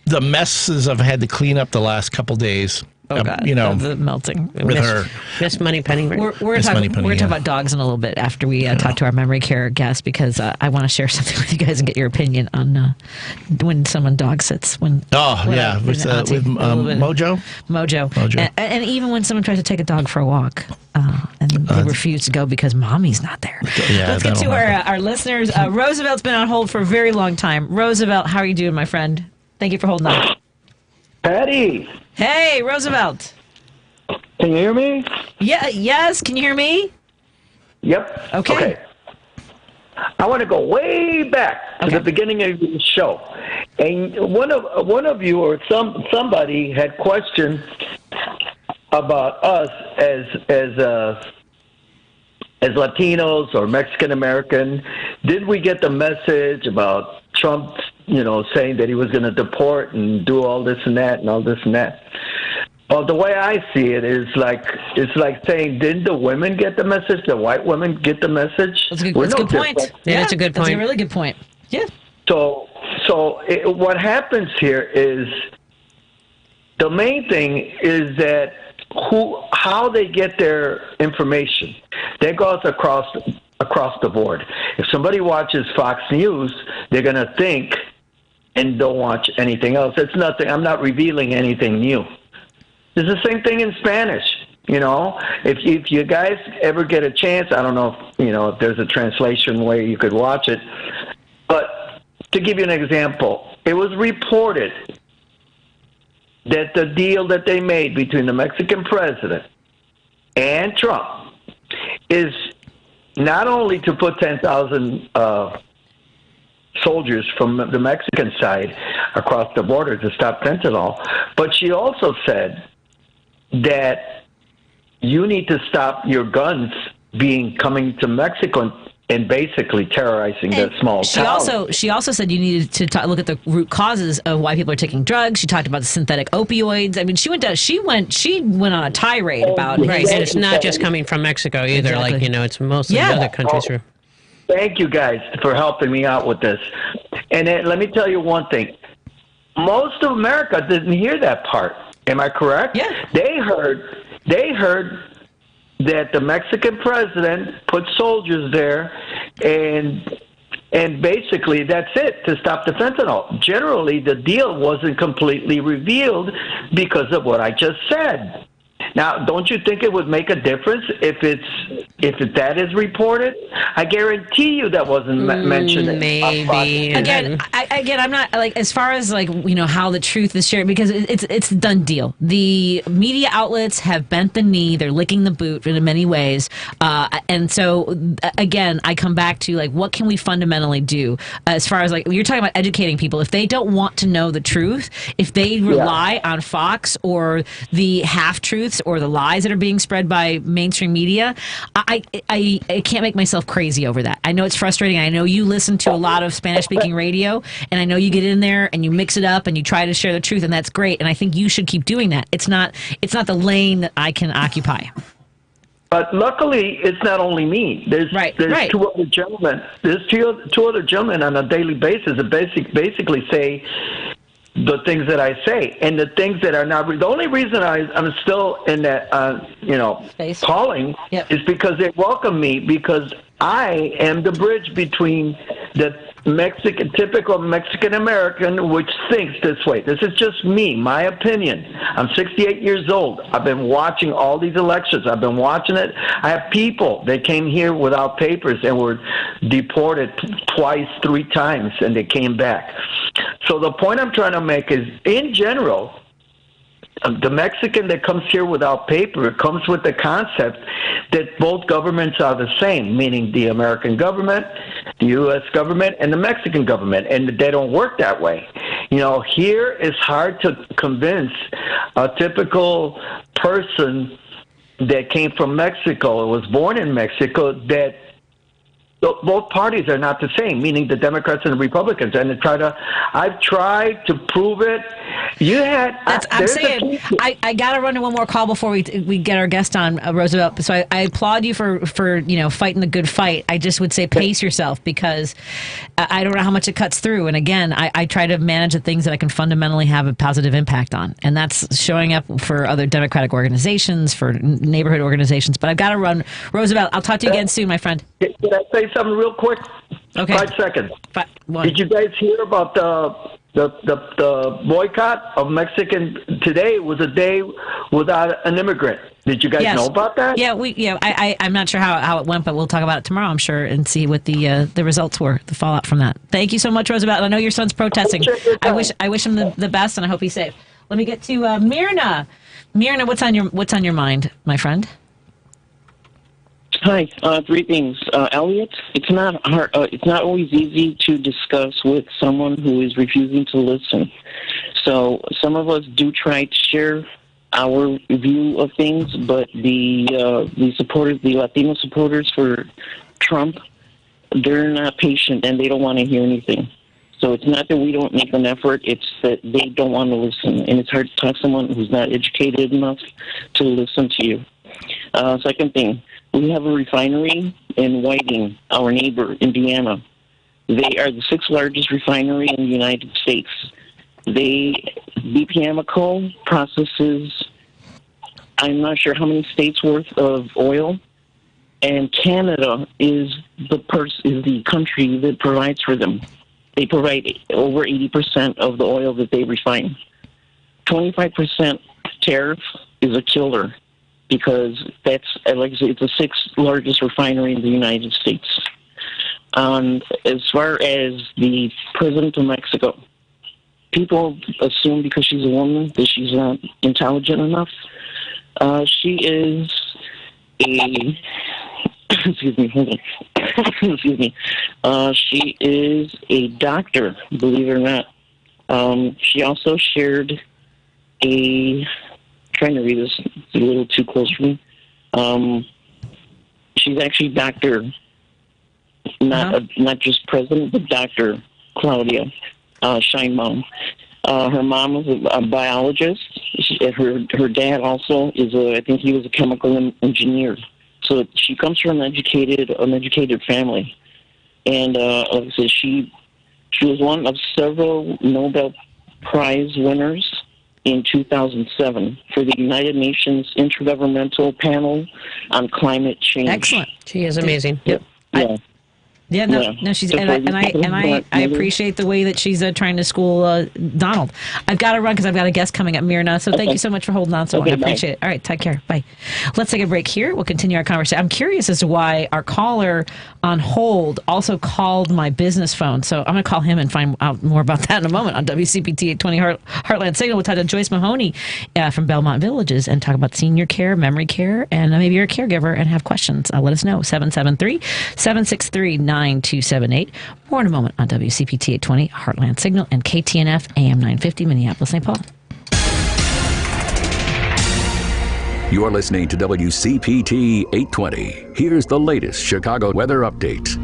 the messes I've had to clean up the last couple days, the melting with her. Miss Money Penny. We're going to talk about dogs in a little bit after we talk to our memory care guest, because I want to share something with you guys and get your opinion on when someone dog sits. With Mojo. And even when someone tries to take a dog for a walk and they refuse to go because mommy's not there. Yeah, let's get to our listeners. Roosevelt's been on hold for a very long time. Roosevelt, how are you doing, my friend? Thank you for holding on. Patty. Hey, Roosevelt. Can you hear me? Yeah. Yes. Can you hear me? Yep. Okay. I want to go way back to the beginning of the show, and one of you or somebody had questioned about us as Latinos or Mexican American. Did we get the message about Trump, saying that he was going to deport and do all this and that and all this and that? Well, the way I see it is it's like saying, didn't the women get the message? The white women get the message? That's a good point. Yeah, that's a good point. That's a really good point. Yeah. So what happens here is the main thing is that how they get their information. That goes across the board. If somebody watches Fox News, they're going to think and don't watch anything else. It's nothing. I'm not revealing anything new. It's the same thing in Spanish. If you guys ever get a chance, I don't know if there's a translation way you could watch it, but to give you an example, it was reported that the deal that they made between the Mexican president and Trump is not only to put 10,000 soldiers from the Mexican side across the border to stop fentanyl, but she also said that you need to stop your guns coming to Mexico and basically terrorizing the small town. She also said you needed to look at the root causes of why people are taking drugs. She talked about the synthetic opioids. I mean, she went on a tirade about it. Right, and it's not just coming from Mexico either. Exactly. It's mostly other countries. Thank you guys for helping me out with this. And then, let me tell you one thing. Most of America didn't hear that part. Am I correct? Yeah. They heard that the Mexican president put soldiers there, and basically that's it, to stop the fentanyl. Generally, the deal wasn't completely revealed because of what I just said. Now, don't you think it would make a difference if that is reported? I guarantee you that wasn't mentioned. Maybe. Again, I'm not as far as how the truth is shared, because it's a done deal. The media outlets have bent the knee; they're licking the boot in many ways, and so again, I come back to what can we fundamentally do as far as you're talking about educating people. If they don't want to know the truth, if they rely on Fox or the half truths or the lies that are being spread by mainstream media, I can't make myself crazy over that. I know it's frustrating. I know you listen to a lot of Spanish-speaking radio, and I know you get in there and you mix it up and you try to share the truth, and that's great. And I think you should keep doing that. It's not the lane that I can occupy. But luckily, it's not only me. There's two other gentlemen. There's two other gentlemen on a daily basis that basically say the things that I say, and the things that are not. The only reason I'm still in that, calling is because they welcome me, because I am the bridge between the typical Mexican American, which thinks this way. This is just me, my opinion. I'm 68 years old. I've been watching all these elections. I've been watching it. I have people that came here without papers and were deported twice, 3 times, and they came back. So the point I'm trying to make is, in general, the Mexican that comes here without paper comes with the concept that both governments are the same, meaning the American government, the U.S. government, and the Mexican government, and they don't work that way. Here it's hard to convince a typical person that came from Mexico, was born in Mexico, that both parties are not the same, meaning the Democrats and the Republicans. And I've tried to prove it. I'm saying I got to run to one more call before we get our guest on, Roosevelt. So I applaud you for fighting the good fight. I just would say pace yourself, because I don't know how much it cuts through. And again, I try to manage the things that I can fundamentally have a positive impact on, and that's showing up for other Democratic organizations, for neighborhood organizations. But I've got to run. Roosevelt, I'll talk to you again soon, my friend. Can I say something real quick? Okay. 5 seconds. Did you guys hear about the boycott of Mexican? Today was a day without an immigrant. Did you guys know about that? Yeah, I'm not sure how it went, but we'll talk about it tomorrow, I'm sure, and see what the results were, the fallout from that. Thank you so much, Roosevelt. I know your son's protesting. I wish him the best, and I hope he's safe. Let me get to Myrna. Myrna, what's on your mind, my friend? Hi. 3 things. Elliott, it's not hard. It's not always easy to discuss with someone who is refusing to listen. So some of us do try to share our view of things, but the supporters, the Latino supporters for Trump, they're not patient and they don't want to hear anything. So it's not that we don't make an effort; it's that they don't want to listen, and it's hard to talk to someone who's not educated enough to listen to you. Second thing. We have a refinery in Whiting, our neighbor, Indiana. They are the 6th largest refinery in the United States. BP Amoco processes, I'm not sure how many states worth of oil, and Canada is the country that provides for them. They provide over 80% of the oil that they refine. 25% tariff is a killer, because that's, like I said, it's the 6th largest refinery in the United States. As far as the president of Mexico, people assume because she's a woman that she's not intelligent enough. She is a excuse me, hold on. Excuse me. She is a doctor, believe it or not. She also shared trying to read this, it's a little too close for me. She's actually Dr. Not just president, but Dr. Claudia Sheinbaum. Her mom was a biologist. Her dad also is I think he was a chemical engineer. So she comes from an educated family. And like I said, she was one of several Nobel Prize winners in 2007 for the United Nations Intergovernmental Panel on Climate Change. Excellent. She is amazing. Yep. No, she's I appreciate the way that she's trying to school Donald. I've got to run because I've got a guest coming up, Myrna. So thank you so much for holding on so long. I appreciate it. All right, take care. Bye. Let's take a break here. We'll continue our conversation. I'm curious as to why our caller on hold also called my business phone. So I'm going to call him and find out more about that in a moment on WCPT 820 Heartland Signal. We'll talk to Joyce Mahoney from Belmont Villages and talk about senior care, memory care, and maybe you're a caregiver and have questions. Let us know. 773-763-9278. More in a moment on WCPT 820 Heartland Signal and KTNF AM 950 Minneapolis, St. Paul. You're listening to WCPT 820. Here's the latest Chicago weather update.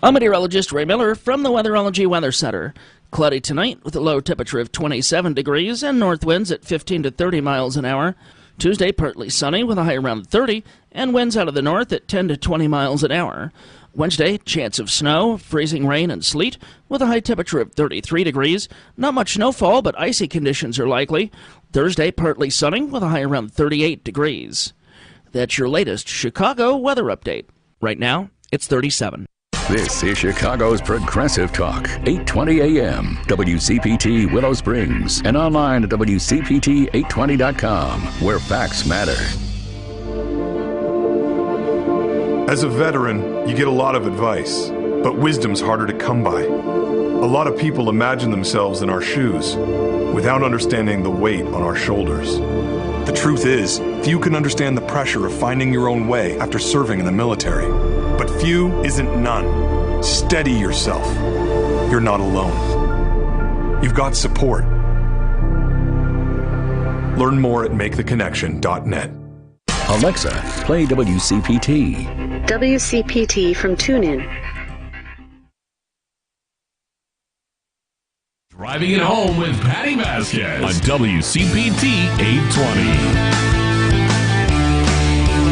I'm meteorologist Ray Miller from the Weatherology Weather Center. Cloudy tonight with a low temperature of 27 degrees and north winds at 15 to 30 miles an hour. Tuesday, partly sunny with a high around 30, and winds out of the north at 10 to 20 miles an hour. Wednesday, chance of snow, freezing rain, and sleet with a high temperature of 33 degrees. Not much snowfall, but icy conditions are likely. Thursday, partly sunny with a high around 38 degrees. That's your latest Chicago weather update. Right now, it's 37. This is Chicago's Progressive Talk, 820 AM, WCPT Willow Springs, and online at WCPT820.com, where facts matter. As a veteran, you get a lot of advice, but wisdom's harder to come by. A lot of people imagine themselves in our shoes without understanding the weight on our shoulders. The truth is, few can understand the pressure of finding your own way after serving in the military. But few isn't none. Steady yourself. You're not alone. You've got support. Learn more at maketheconnection.net. Alexa, play WCPT. WCPT from TuneIn. Driving it home with Patti Vasquez on WCPT 820.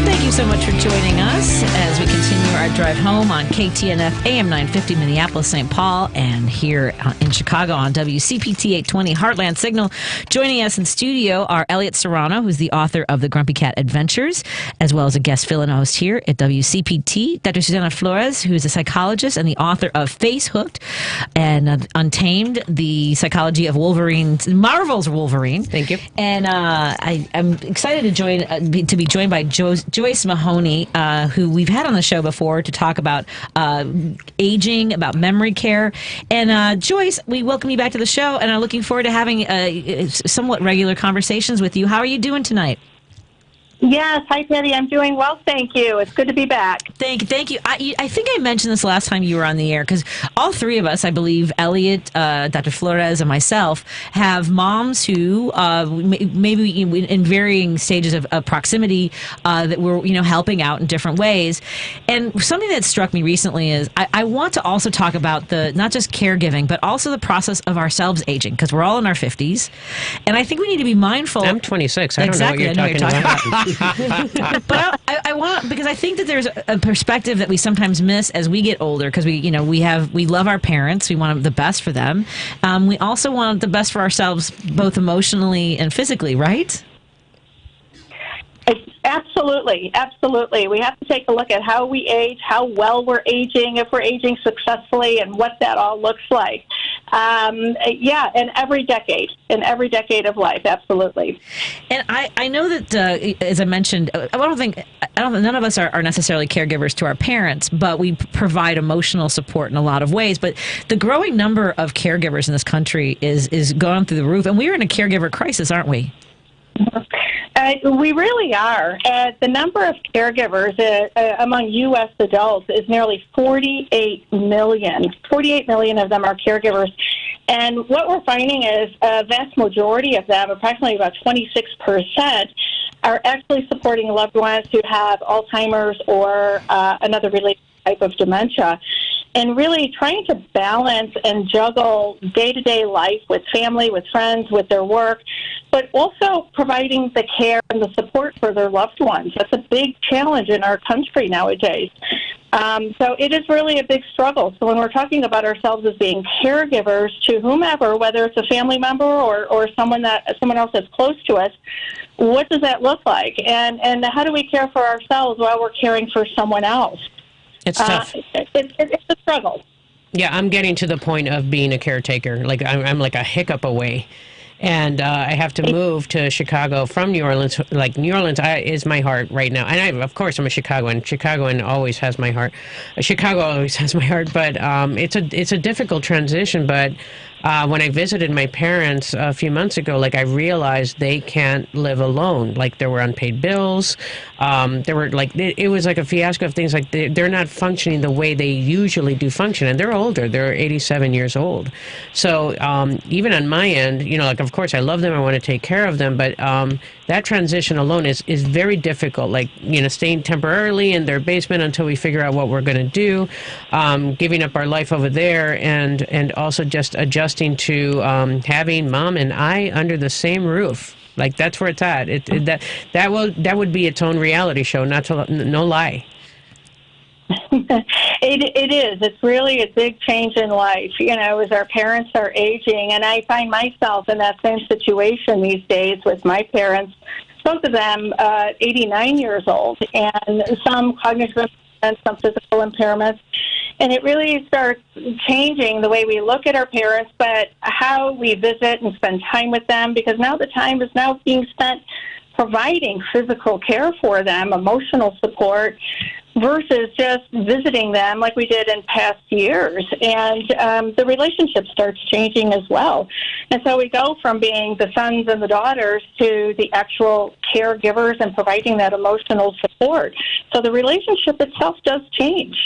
Thank you so much for joining us as we continue our drive home on KTNF AM 950 Minneapolis, St. Paul, and here in Chicago on WCPT 820 Heartland Signal. Joining us in studio are Elliott Serrano, who's the author of The Grumpy Cat Adventures, as well as a guest fill-in host here at WCPT, Dr. Suzana Flores, who's a psychologist and the author of Face Hooked and Untamed, the psychology of Wolverine's Marvel's Wolverine. Thank you. And I'm excited to be joined by Joyce Mahoney, who we've had on the show before to talk about aging, about memory care. And Joyce, we welcome you back to the show and are looking forward to having somewhat regular conversations with you. How are you doing tonight? Yes. Hi, Patty. I'm doing well, thank you. It's good to be back. Thank you. I think I mentioned this last time you were on the air, because all three of us, I believe, Elliott, Dr. Flores, and myself, have moms who maybe in varying stages of proximity that we're helping out in different ways. And something that struck me recently is I want to also talk about not just caregiving, but also the process of ourselves aging, because we're all in our 50s. And I think we need to be mindful. I'm 26. I don't know what you're talking about. But I want, because I think that there's a perspective that we sometimes miss as we get older, because we love our parents, we want the best for them. We also want the best for ourselves, both emotionally and physically, right? Absolutely. We have to take a look at how we age, how well we're aging, if we're aging successfully, and what that all looks like. In every decade of life, absolutely. And I know that, as I mentioned, none of us are necessarily caregivers to our parents, but we provide emotional support in a lot of ways. But the growing number of caregivers in this country is going through the roof, and we are in a caregiver crisis, aren't we? We really are. The number of caregivers among U.S. adults is nearly 48 million. 48 million of them are caregivers. And what we're finding is a vast majority of them, approximately about 26%, are actually supporting loved ones who have Alzheimer's or another related type of dementia. And really trying to balance and juggle day-to-day life with family, with friends, with their work, but also providing the care and the support for their loved ones. That's a big challenge in our country nowadays. So it is really a big struggle. So when we're talking about ourselves as being caregivers to whomever, whether it's a family member or someone else that's close to us, what does that look like? And how do we care for ourselves while we're caring for someone else? It's tough. It's a struggle. Yeah, I'm getting to the point of being a caretaker. Like I'm like a hiccup away. And I have to move to Chicago from New Orleans. Like, New Orleans is my heart right now. And of course, I'm a Chicagoan. Chicagoan always has my heart. Chicago always has my heart. But it's a difficult transition. But when I visited my parents a few months ago, I realized they can't live alone. There were unpaid bills. There were it was like a fiasco of things. They're not functioning the way they usually do function, and they're older. They're 87 years old. So even on my end, of course I love them. I want to take care of them, but that transition alone is very difficult. Staying temporarily in their basement until we figure out what we're going to do, giving up our life over there, and also just adjusting to having mom and I under the same roof. Like, that's where it's at. That would be its own reality show, no lie. It is. It's really a big change in life, as our parents are aging. And I find myself in that same situation these days with my parents, both of them 89 years old, and some cognitive and some physical impairments. And it really starts changing the way we look at our parents, but how we visit and spend time with them, because now the time is now being spent providing physical care for them, emotional support, versus just visiting them like we did in past years. And the relationship starts changing as well. And so we go from being the sons and the daughters to the actual caregivers and providing that emotional support. So the relationship itself does change.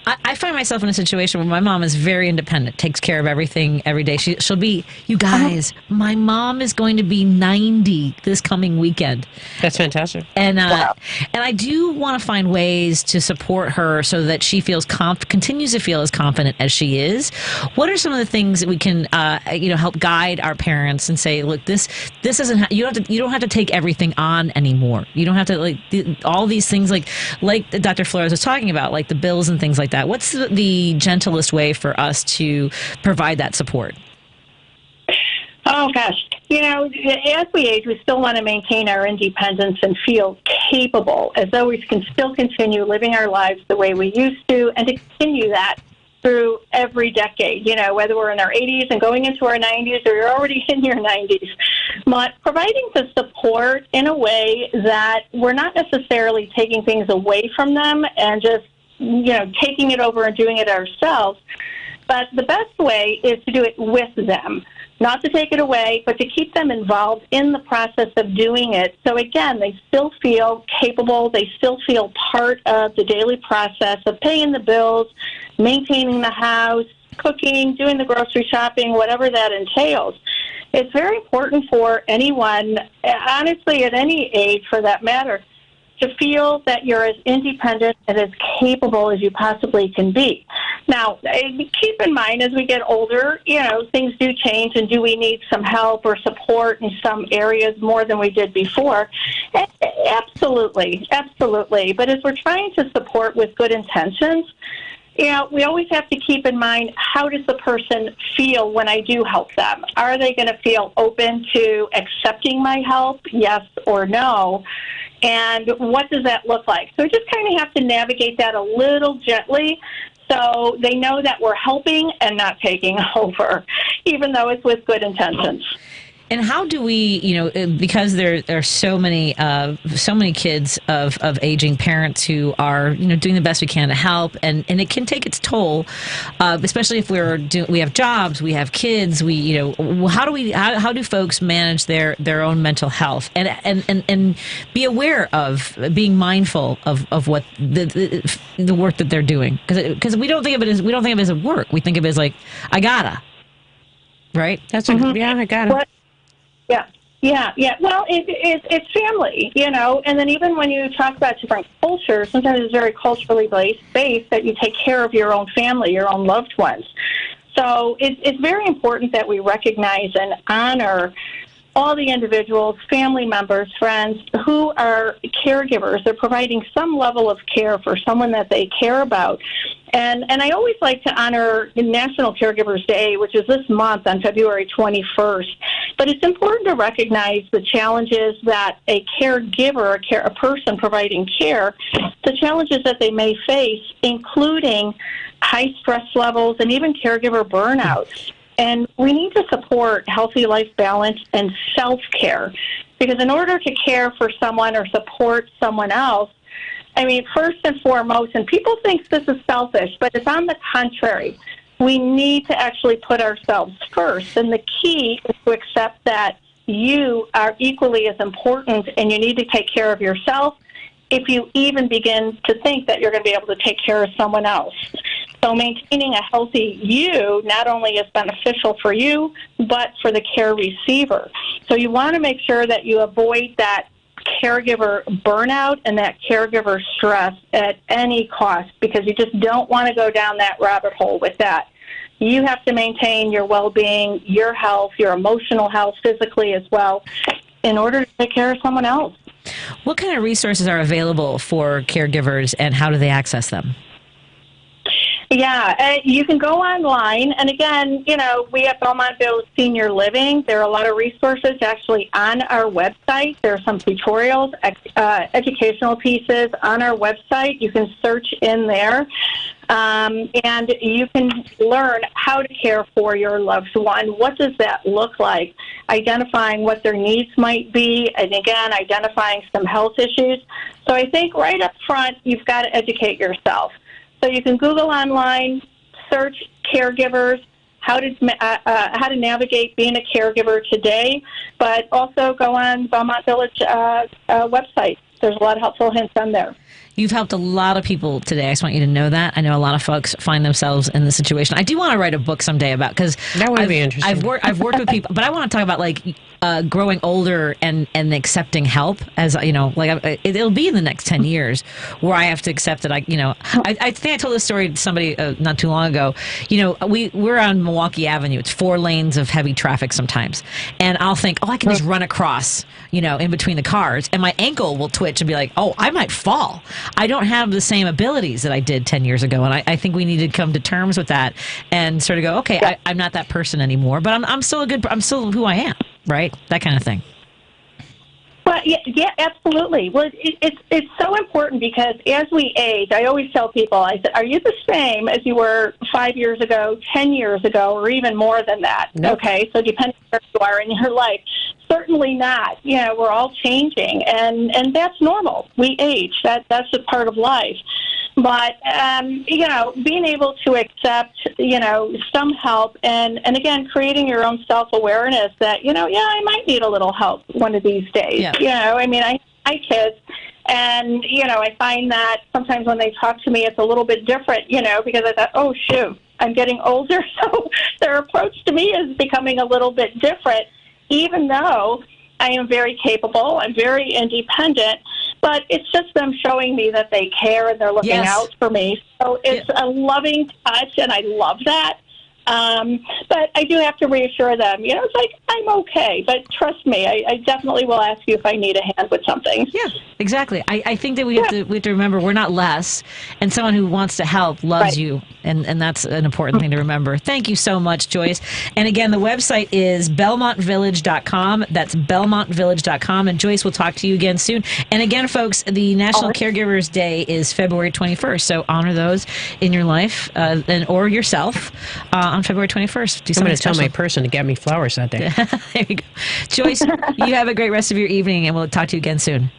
I find myself in a situation where my mom is very independent, takes care of everything every day. She'll be, you guys, my mom is going to be 90 this coming weekend. That's fantastic. And and I do want to find ways to support her so that she feels continues to feel as confident as she is. What are some of the things that we can help guide our parents and say, look, this isn't you don't have to take everything on anymore. You don't have to all these things like Dr. Flores was talking about, like the bills and things like that. What's the gentlest way for us to provide that support? Oh, gosh. As we age, we still want to maintain our independence and feel capable, as though we can still continue living our lives the way we used to, and to continue that through every decade, whether we're in our 80s and going into our 90s or you're already in your 90s. But providing the support in a way that we're not necessarily taking things away from them and just taking it over and doing it ourselves. But the best way is to do it with them, not to take it away, but to keep them involved in the process of doing it. So again, they still feel capable. They still feel part of the daily process of paying the bills, maintaining the house, cooking, doing the grocery shopping, whatever that entails. It's very important for anyone, honestly, at any age for that matter, to feel that you're as independent and as capable as you possibly can be. Now, keep in mind, as we get older, things do change, and do we need some help or support in some areas more than we did before? Absolutely, absolutely. But as we're trying to support with good intentions, we always have to keep in mind, how does the person feel when I do help them? Are they going to feel open to accepting my help, yes or no? And what does that look like? So we just kind of have to navigate that a little gently so they know that we're helping and not taking over, even though it's with good intentions. And how do we, because there are so many kids of aging parents who are, doing the best we can to help, and it can take its toll, especially if we have jobs, we have kids, how do folks manage their own mental health and be aware of being mindful of what the work that they're doing, because we don't think of it as a work, we think of it as like, I gotta, right? That's I gotta. Yeah. Well, it's family, and then even when you talk about different cultures, sometimes it's very culturally based that you take care of your own family, your own loved ones. So it's very important that we recognize and honor all the individuals, family members, friends who are caregivers. They're providing some level of care for someone that they care about. And I always like to honor National Caregivers Day, which is this month on February 21st. But it's important to recognize the challenges that a caregiver, a person providing care, the challenges that they may face, including high stress levels and even caregiver burnout. And we need to support healthy life balance and self-care, because in order to care for someone or support someone else, first and foremost, and people think this is selfish, but it's on the contrary. We need to actually put ourselves first. And the key is to accept that you are equally as important and you need to take care of yourself if you even begin to think that you're going to be able to take care of someone else. So maintaining a healthy you not only is beneficial for you, but for the care receiver. So you want to make sure that you avoid that caregiver burnout and that caregiver stress at any cost, because you just don't want to go down that rabbit hole with that. you have to maintain your well-being, your health, your emotional health, physically as well, in order to take care of someone else. What kind of resources are available for caregivers, and how do they access them? Yeah, you can go online, and again, we at Belmont Village Senior Living, there are a lot of resources actually on our website. There are some tutorials, educational pieces on our website. You can search in there, and you can learn how to care for your loved one. What does that look like? Identifying what their needs might be, and again, identifying some health issues. So I think right up front, you've got to educate yourself. So you can Google online, search caregivers, how to navigate being a caregiver today, but also go on Belmont Village website. There's a lot of helpful hints on there. You've helped a lot of people today. I just want you to know that. I know a lot of folks find themselves in this situation. I do want to write a book someday about, because that would be interesting. I've worked with people, but I want to talk about growing older and accepting help. As it'll be in the next 10 years where I have to accept that I think I told this story to somebody not too long ago. We're on Milwaukee Avenue. It's 4 lanes of heavy traffic sometimes, and I'll think, I can just run across, in between the cars, and my ankle will twitch and be like, I might fall. I don't have the same abilities that I did 10 years ago, and I think we need to come to terms with that and sort of go, okay, I'm not that person anymore, but I'm still who I am, right? That kind of thing. Well, yeah, absolutely. Well, it's so important, because as we age, I always tell people, I said, are you the same as you were 5 years ago, 10 years ago, or even more than that? Nope. Okay, so depending on where you are in your life, certainly not. We're all changing, and that's normal. We age. That's a part of life. But, being able to accept, some help and again, creating your own self-awareness that, I might need a little help one of these days. Yeah. I kids, and, I find that sometimes when they talk to me, it's a little bit different, because I thought, oh, shoot, I'm getting older, so their approach to me is becoming a little bit different, even though I am very capable, I'm very independent, but it's just them showing me that they care and they're looking out for me. So it's a loving touch, and I love that. But I do have to reassure them, it's like, I'm okay, but trust me, I definitely will ask you if I need a hand with something. Yeah, exactly. I think that we have to remember we're not less, and someone who wants to help loves you, and that's an important thing to remember. Thank you so much, Joyce. And again, the website is belmontvillage.com. That's belmontvillage.com, and Joyce will talk to you again soon. And again, folks, the National Caregivers Day is February 21st, so honor those in your life or yourself on February 21st. I'm going to tell my person to get me flowers that day. There you go. Joyce, you have a great rest of your evening, and we'll talk to you again soon.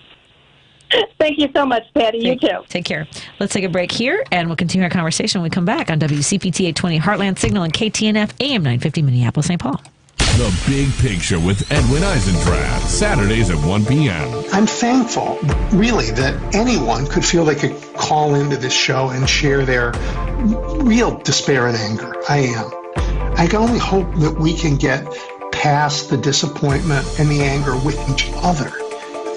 Thank you so much, Patty. You too. Take care. Let's take a break here, and we'll continue our conversation when we come back on WCPT 820 Heartland Signal and KTNF AM 950 Minneapolis, St. Paul. The Big Picture with Edwin Eisendrath, Saturdays at 1 p.m. I'm thankful, really, that anyone could feel they could call into this show and share their real despair and anger. I am. I can only hope that we can get past the disappointment and the anger with each other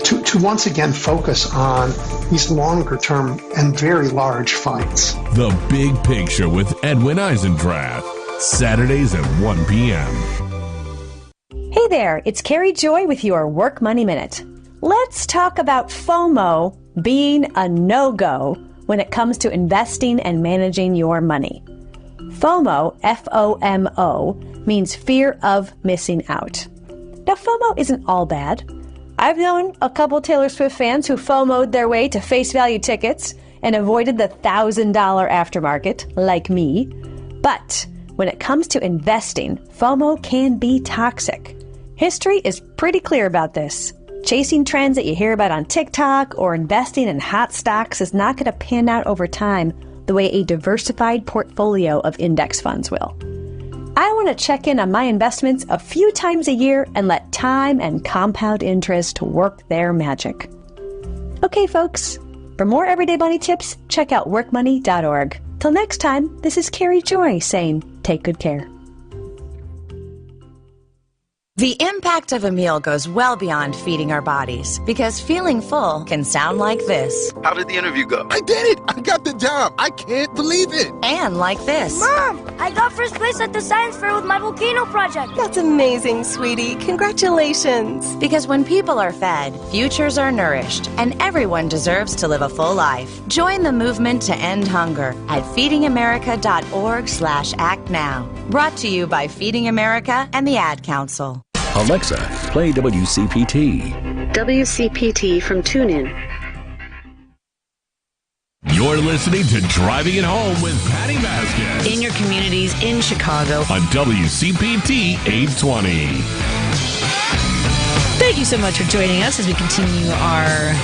to once again focus on these longer term and very large fights. The Big Picture with Edwin Eisendrath, Saturdays at 1 p.m. Hey there, it's Carrie Joy with your Work Money Minute. Let's talk about FOMO being a no-go when it comes to investing and managing your money. FOMO, F-O-M-O, means fear of missing out. Now, FOMO isn't all bad. I've known a couple Taylor Swift fans who FOMO'd their way to face value tickets and avoided the $1,000 aftermarket, like me. But when it comes to investing, FOMO can be toxic. History is pretty clear about this. Chasing trends that you hear about on TikTok or investing in hot stocks is not going to pan out over time the way a diversified portfolio of index funds will. I want to check in on my investments a few times a year and let time and compound interest work their magic. Okay, folks, for more everyday money tips, check out workmoney.org. Till next time, this is Carrie Joy saying, take good care. The impact of a meal goes well beyond feeding our bodies, because feeling full can sound like this. How did the interview go? I did it! I got the job! I can't believe it! And like this. Mom, I got first place at the science fair with my volcano project. That's amazing, sweetie. Congratulations. Because when people are fed, futures are nourished, and everyone deserves to live a full life. Join the movement to end hunger at feedingamerica.org/act now. Brought to you by Feeding America and the Ad Council. Alexa, play WCPT. WCPT from TuneIn. You're listening to Driving It Home with Patti Vasquez. In your communities in Chicago. On WCPT 820. Thank you so much for joining us as we continue our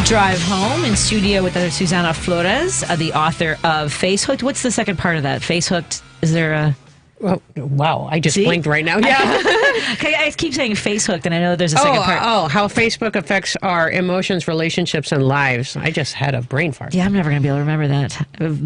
drive home. In studio with Suzana Flores, the author of Face Hooked. What's the second part of that? Face Hooked? Is there a... Oh, wow, I just blinked right now. Yeah. Okay, I keep saying face hooked, and I know there's a second part. How Facebook affects our emotions, relationships, and lives. I just had a brain fart. Yeah, I'm never going to be able to remember that.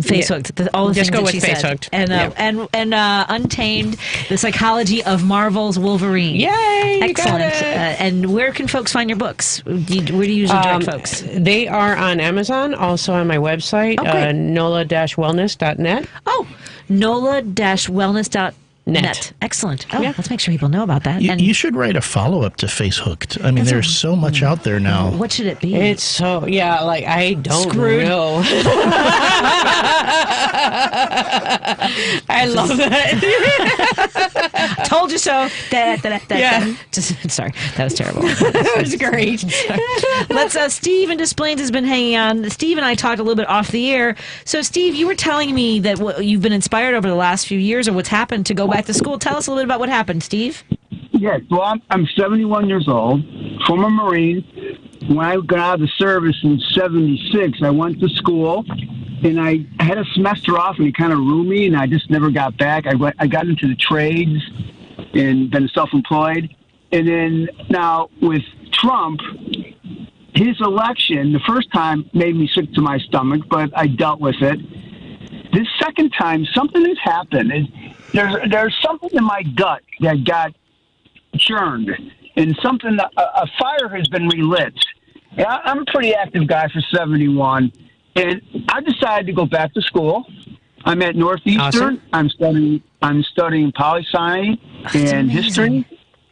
Face hooked. All the just things go that with she face said. hooked. And Untamed, the psychology of Marvel's Wolverine. Yay! Excellent. And where can folks find your books? Where do you usually direct folks? They are on Amazon, also on my website, nola-wellness.net. Oh, nola-wellness.net. Excellent. Oh, let's make sure people know about that. You should write a follow-up to Face Hooked. I mean, there's so much out there now. What should it be? It's so, like, I don't know. I love that. Told you so. Yeah. Sorry, that was terrible. That was great. Let's, Steve in Des Plaines has been hanging on. Steve and I talked a little bit off the air. So, Steve, you were telling me that you've been inspired over the last few years, or what's happened to go back to school. Tell us a little bit about what happened, Steve. Yes, well, I'm 71 years old, former Marine. When I got out of the service in 76, I went to school, and I had a semester off, and it kind of ruined me, and I just never got back. I got into the trades and been self-employed. And then now with Trump, his election, the first time made me sick to my stomach, but I dealt with it. This second time, something has happened. There's something in my gut that got churned, and something, a fire has been relit. And I'm a pretty active guy for 71, and I decided to go back to school. I'm at Northeastern. Awesome. I'm studying poli-sci and history.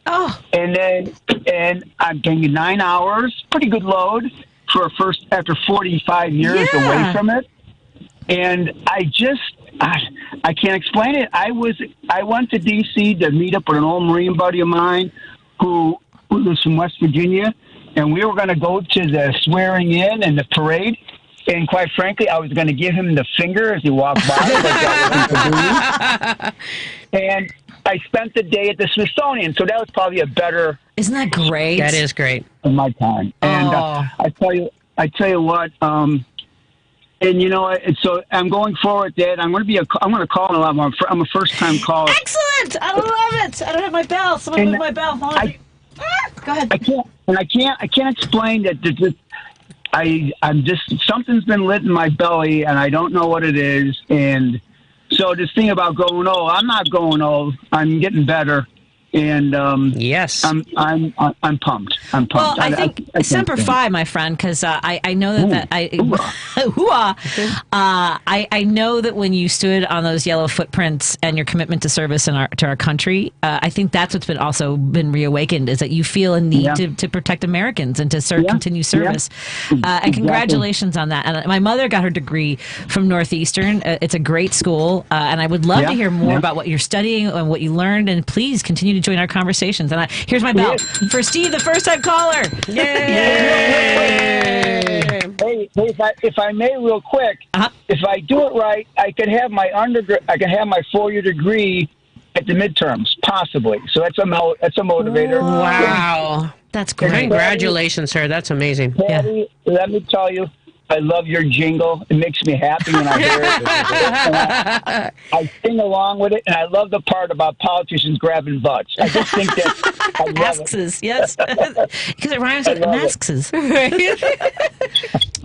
Oh, and I'm getting 9 hours, pretty good load for after 45 years away from it. And I can't explain it. I went to D.C. to meet up with an old Marine buddy of mine who lives from West Virginia, and we were going to go to the swearing in and the parade. And quite frankly, I was going to give him the finger as he walked by. And I spent the day at the Smithsonian, so that was probably a better. Isn't that great? That is great. Of my time, and I tell you what. And you know, so I'm going forward, Dad. I'm going to call a lot more. I'm a first-time caller. Excellent! I love it. I don't have my bell. Someone move my bell. Go ahead. I can't explain that. I'm just something's been lit in my belly, and I don't know what it is. And so this thing about going old, I'm not going old. I'm getting better. And yes, I'm pumped. I'm pumped. Well, I think Semper Fi, my friend, because I know that I know that when you stood on those yellow footprints and your commitment to service to our country, I think that's what's been reawakened, is that you feel a need to protect Americans and to continue service. And congratulations on that. And my mother got her degree from Northeastern. It's a great school, and I would love to hear more about what you're studying and what you learned. And please continue to join our conversations. And here's my bell for Steve, the first-time caller. Yay! Hey, if I may, real quick, if I do it right, I could have my I can have my 4-year degree at the midterms, possibly. So that's a motivator. Wow, that's great! Congratulations, sir. That's amazing. Patty, let me tell you, I love your jingle. It makes me happy when I hear it. I sing along with it, and I love the part about politicians grabbing butts. I just think that I love yes, because it rhymes with masks.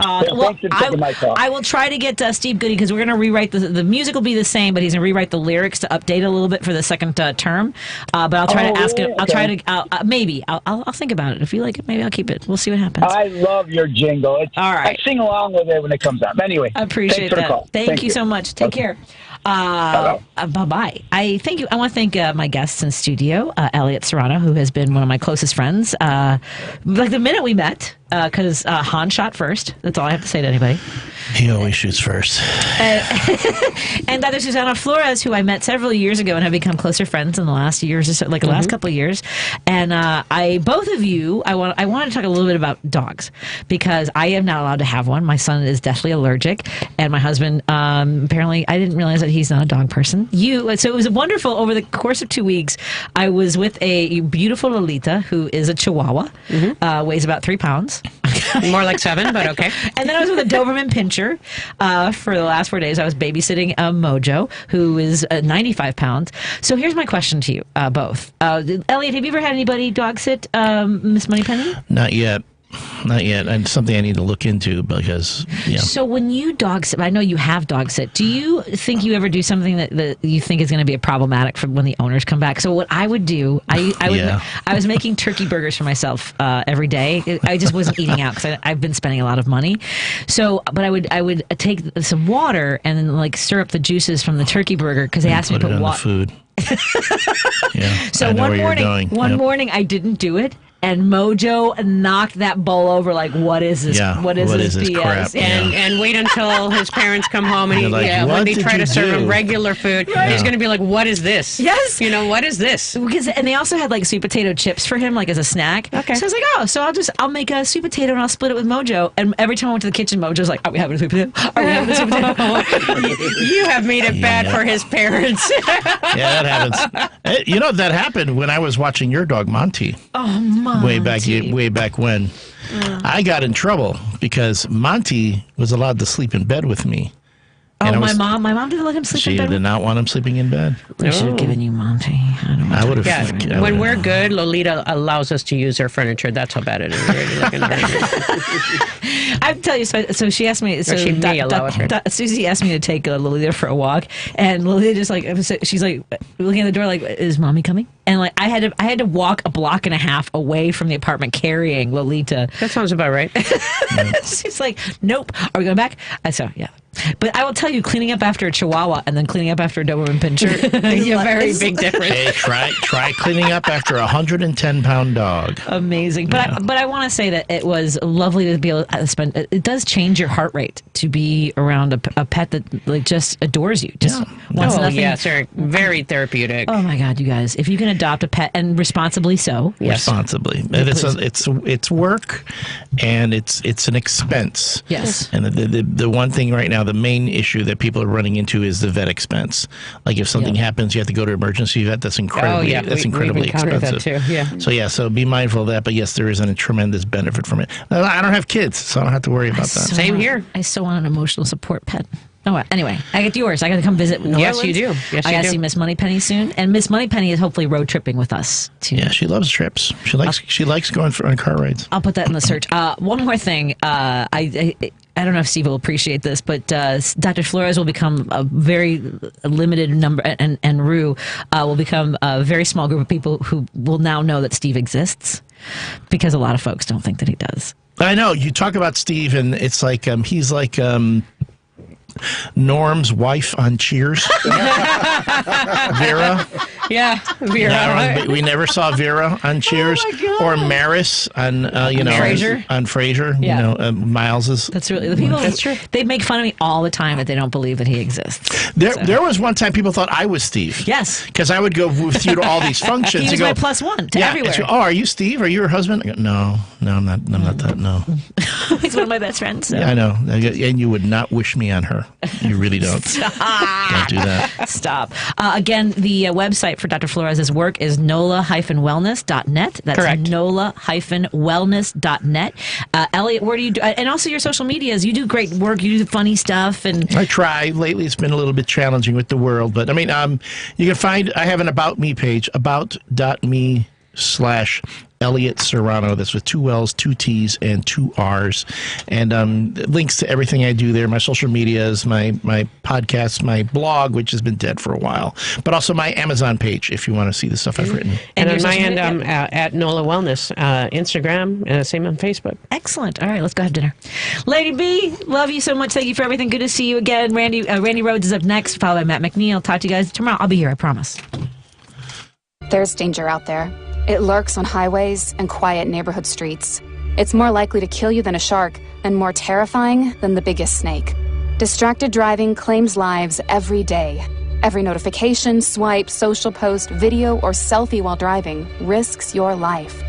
I will try to get Steve Goody because we're going to rewrite the music will be the same, but he's going to rewrite the lyrics to update a little bit for the second term. But I'll try to ask him. I'll try to maybe I'll think about it. If you like it, maybe I'll keep it. We'll see what happens. I love your jingle. All right, I sing along with it when it comes out. Anyway, I appreciate that. Thank you so much. Take care. Bye-bye. I want to thank my guests in studio, Elliott Serrano, who has been one of my closest friends. Like the minute we met, because Han shot first. That's all I have to say to anybody. He always shoots first. And Dr. Suzana Flores, who I met several years ago and have become closer friends in the last years or so, like the last couple of years. And both of you, I want to talk a little bit about dogs because I am not allowed to have one. My son is deathly allergic, and my husband apparently I didn't realize that he's not a dog person. So it was wonderful. Over the course of 2 weeks, I was with a beautiful Lolita who is a Chihuahua, weighs about 3 pounds. More like 7, but okay. And then I was with a Doberman Pinscher for the last 4 days. I was babysitting Mojo, who is 95 pounds. So here's my question to you both. Elliott, have you ever had anybody dog sit Miss Moneypenny? Not yet. And something I need to look into because, So when you dog sit, I know you have dog sit, do you think you ever do something that you think is going to be problematic for when the owners come back? So what I would do, I was making turkey burgers for myself every day. I just wasn't eating out because I've been spending a lot of money. So, but I would take some water and then stir up the juices from the turkey burger because they asked me to put water. Food. So one morning I didn't do it. And Mojo knocked that bowl over like, what is this? What is this BS? Crap? And wait until his parents come home and when they try to serve him regular food, he's going to be like, what is this? Yes. What is this? And they also had sweet potato chips for him, as a snack. Okay. So I was like, I'll make a sweet potato and I'll split it with Mojo. And every time I went to the kitchen, Mojo's like, are we having a sweet potato? Are we having a sweet potato? You have made it bad for his parents. Yeah, that happens. That happened when I was watching your dog, Monty. Oh, Monty. Way back when. I got in trouble because Monty was allowed to sleep in bed with me. Oh, my mom didn't let him sleep in bed? She did not want him sleeping in bed. I should have given you Monty. I would have. Yeah, when we're good, Lolita allows us to use her furniture. That's how bad it is. I tell you, so she asked me. So she may allow us. Susie asked me to take Lolita for a walk, and Lolita just she's looking at the door, is Mommy coming? And I had to walk a block and a half away from the apartment carrying Lolita. That sounds about right. She's like, nope. Are we going back? I said, yeah. But I will tell you, cleaning up after a Chihuahua and then cleaning up after a Doberman Pinscher, very big difference. Hey, try cleaning up after a 110-pound dog. Amazing. But I want to say that it was lovely to be able to spend. It does change your heart rate to be around a pet that just adores you. Just wants nothing. Yes, very therapeutic. Oh my God, you guys! If you can adopt a pet and responsibly so, responsibly, and it's work, and it's an expense. Yes. And the one thing right now, the main issue that people are running into is the vet expense. If something happens, you have to go to emergency vet. That's incredibly incredibly expensive. That too. So be mindful of that. But yes, there is a tremendous benefit from it. I don't have kids, so I don't have to worry about that. Same here. I still want an emotional support pet. Oh, anyway, I get yours. I got to come visit. Yes, you do. Yes, I got to see Miss Moneypenny soon, and Miss Moneypenny is hopefully road tripping with us too. Yeah, she loves trips. She likes going on car rides. I'll put that in the search. One more thing. I don't know if Steve will appreciate this, but Dr. Flores will become a very limited number, and Rue will become a very small group of people who will now know that Steve exists, because a lot of folks don't think that he does. I know. You talk about Steve, and it's like he's like Norm's wife on Cheers. Vera. Yeah, Vera. We never saw Vera on Cheers, or Maris on Frasier. On Frasier. Yeah. Miles's. That's really the people. That's true. They make fun of me all the time that they don't believe that he exists. There was one time people thought I was Steve. Yes, because I would go with you to all these functions. He was my +1 to everywhere. Are you Steve? Are you her husband? I go, no, I'm not. I'm not that. No. He's one of my best friends. So. Yeah, I know, and you would not wish me on her. You really don't. Stop. Don't do that. Stop. Again, the website for Dr. Flores' work is NOLA-wellness.net. That's correct. NOLA-wellness.net. Elliott, where do you do? And also your social medias. You do great work. You do funny stuff. And I try. Lately, it's been a little bit challenging with the world, but I mean, you can find. I have an About Me page, about.me. Facebook.com/Elliott Serrano. That's with 2 L's, 2 T's, and 2 R's. And links to everything I do there, my social medias, my podcast, my blog, which has been dead for a while, but also my Amazon page if you want to see the stuff I've written. And on my end, I'm at NOLA Wellness, Instagram, same on Facebook. Excellent. All right, let's go have dinner. Lady B, love you so much. Thank you for everything. Good to see you again. Randy Rhodes is up next, followed by Matt McNeil. Talk to you guys tomorrow. I'll be here, I promise. There's danger out there. It lurks on highways and quiet neighborhood streets. It's more likely to kill you than a shark, and more terrifying than the biggest snake. Distracted driving claims lives every day. Every notification, swipe, social post, video, or selfie while driving risks your life.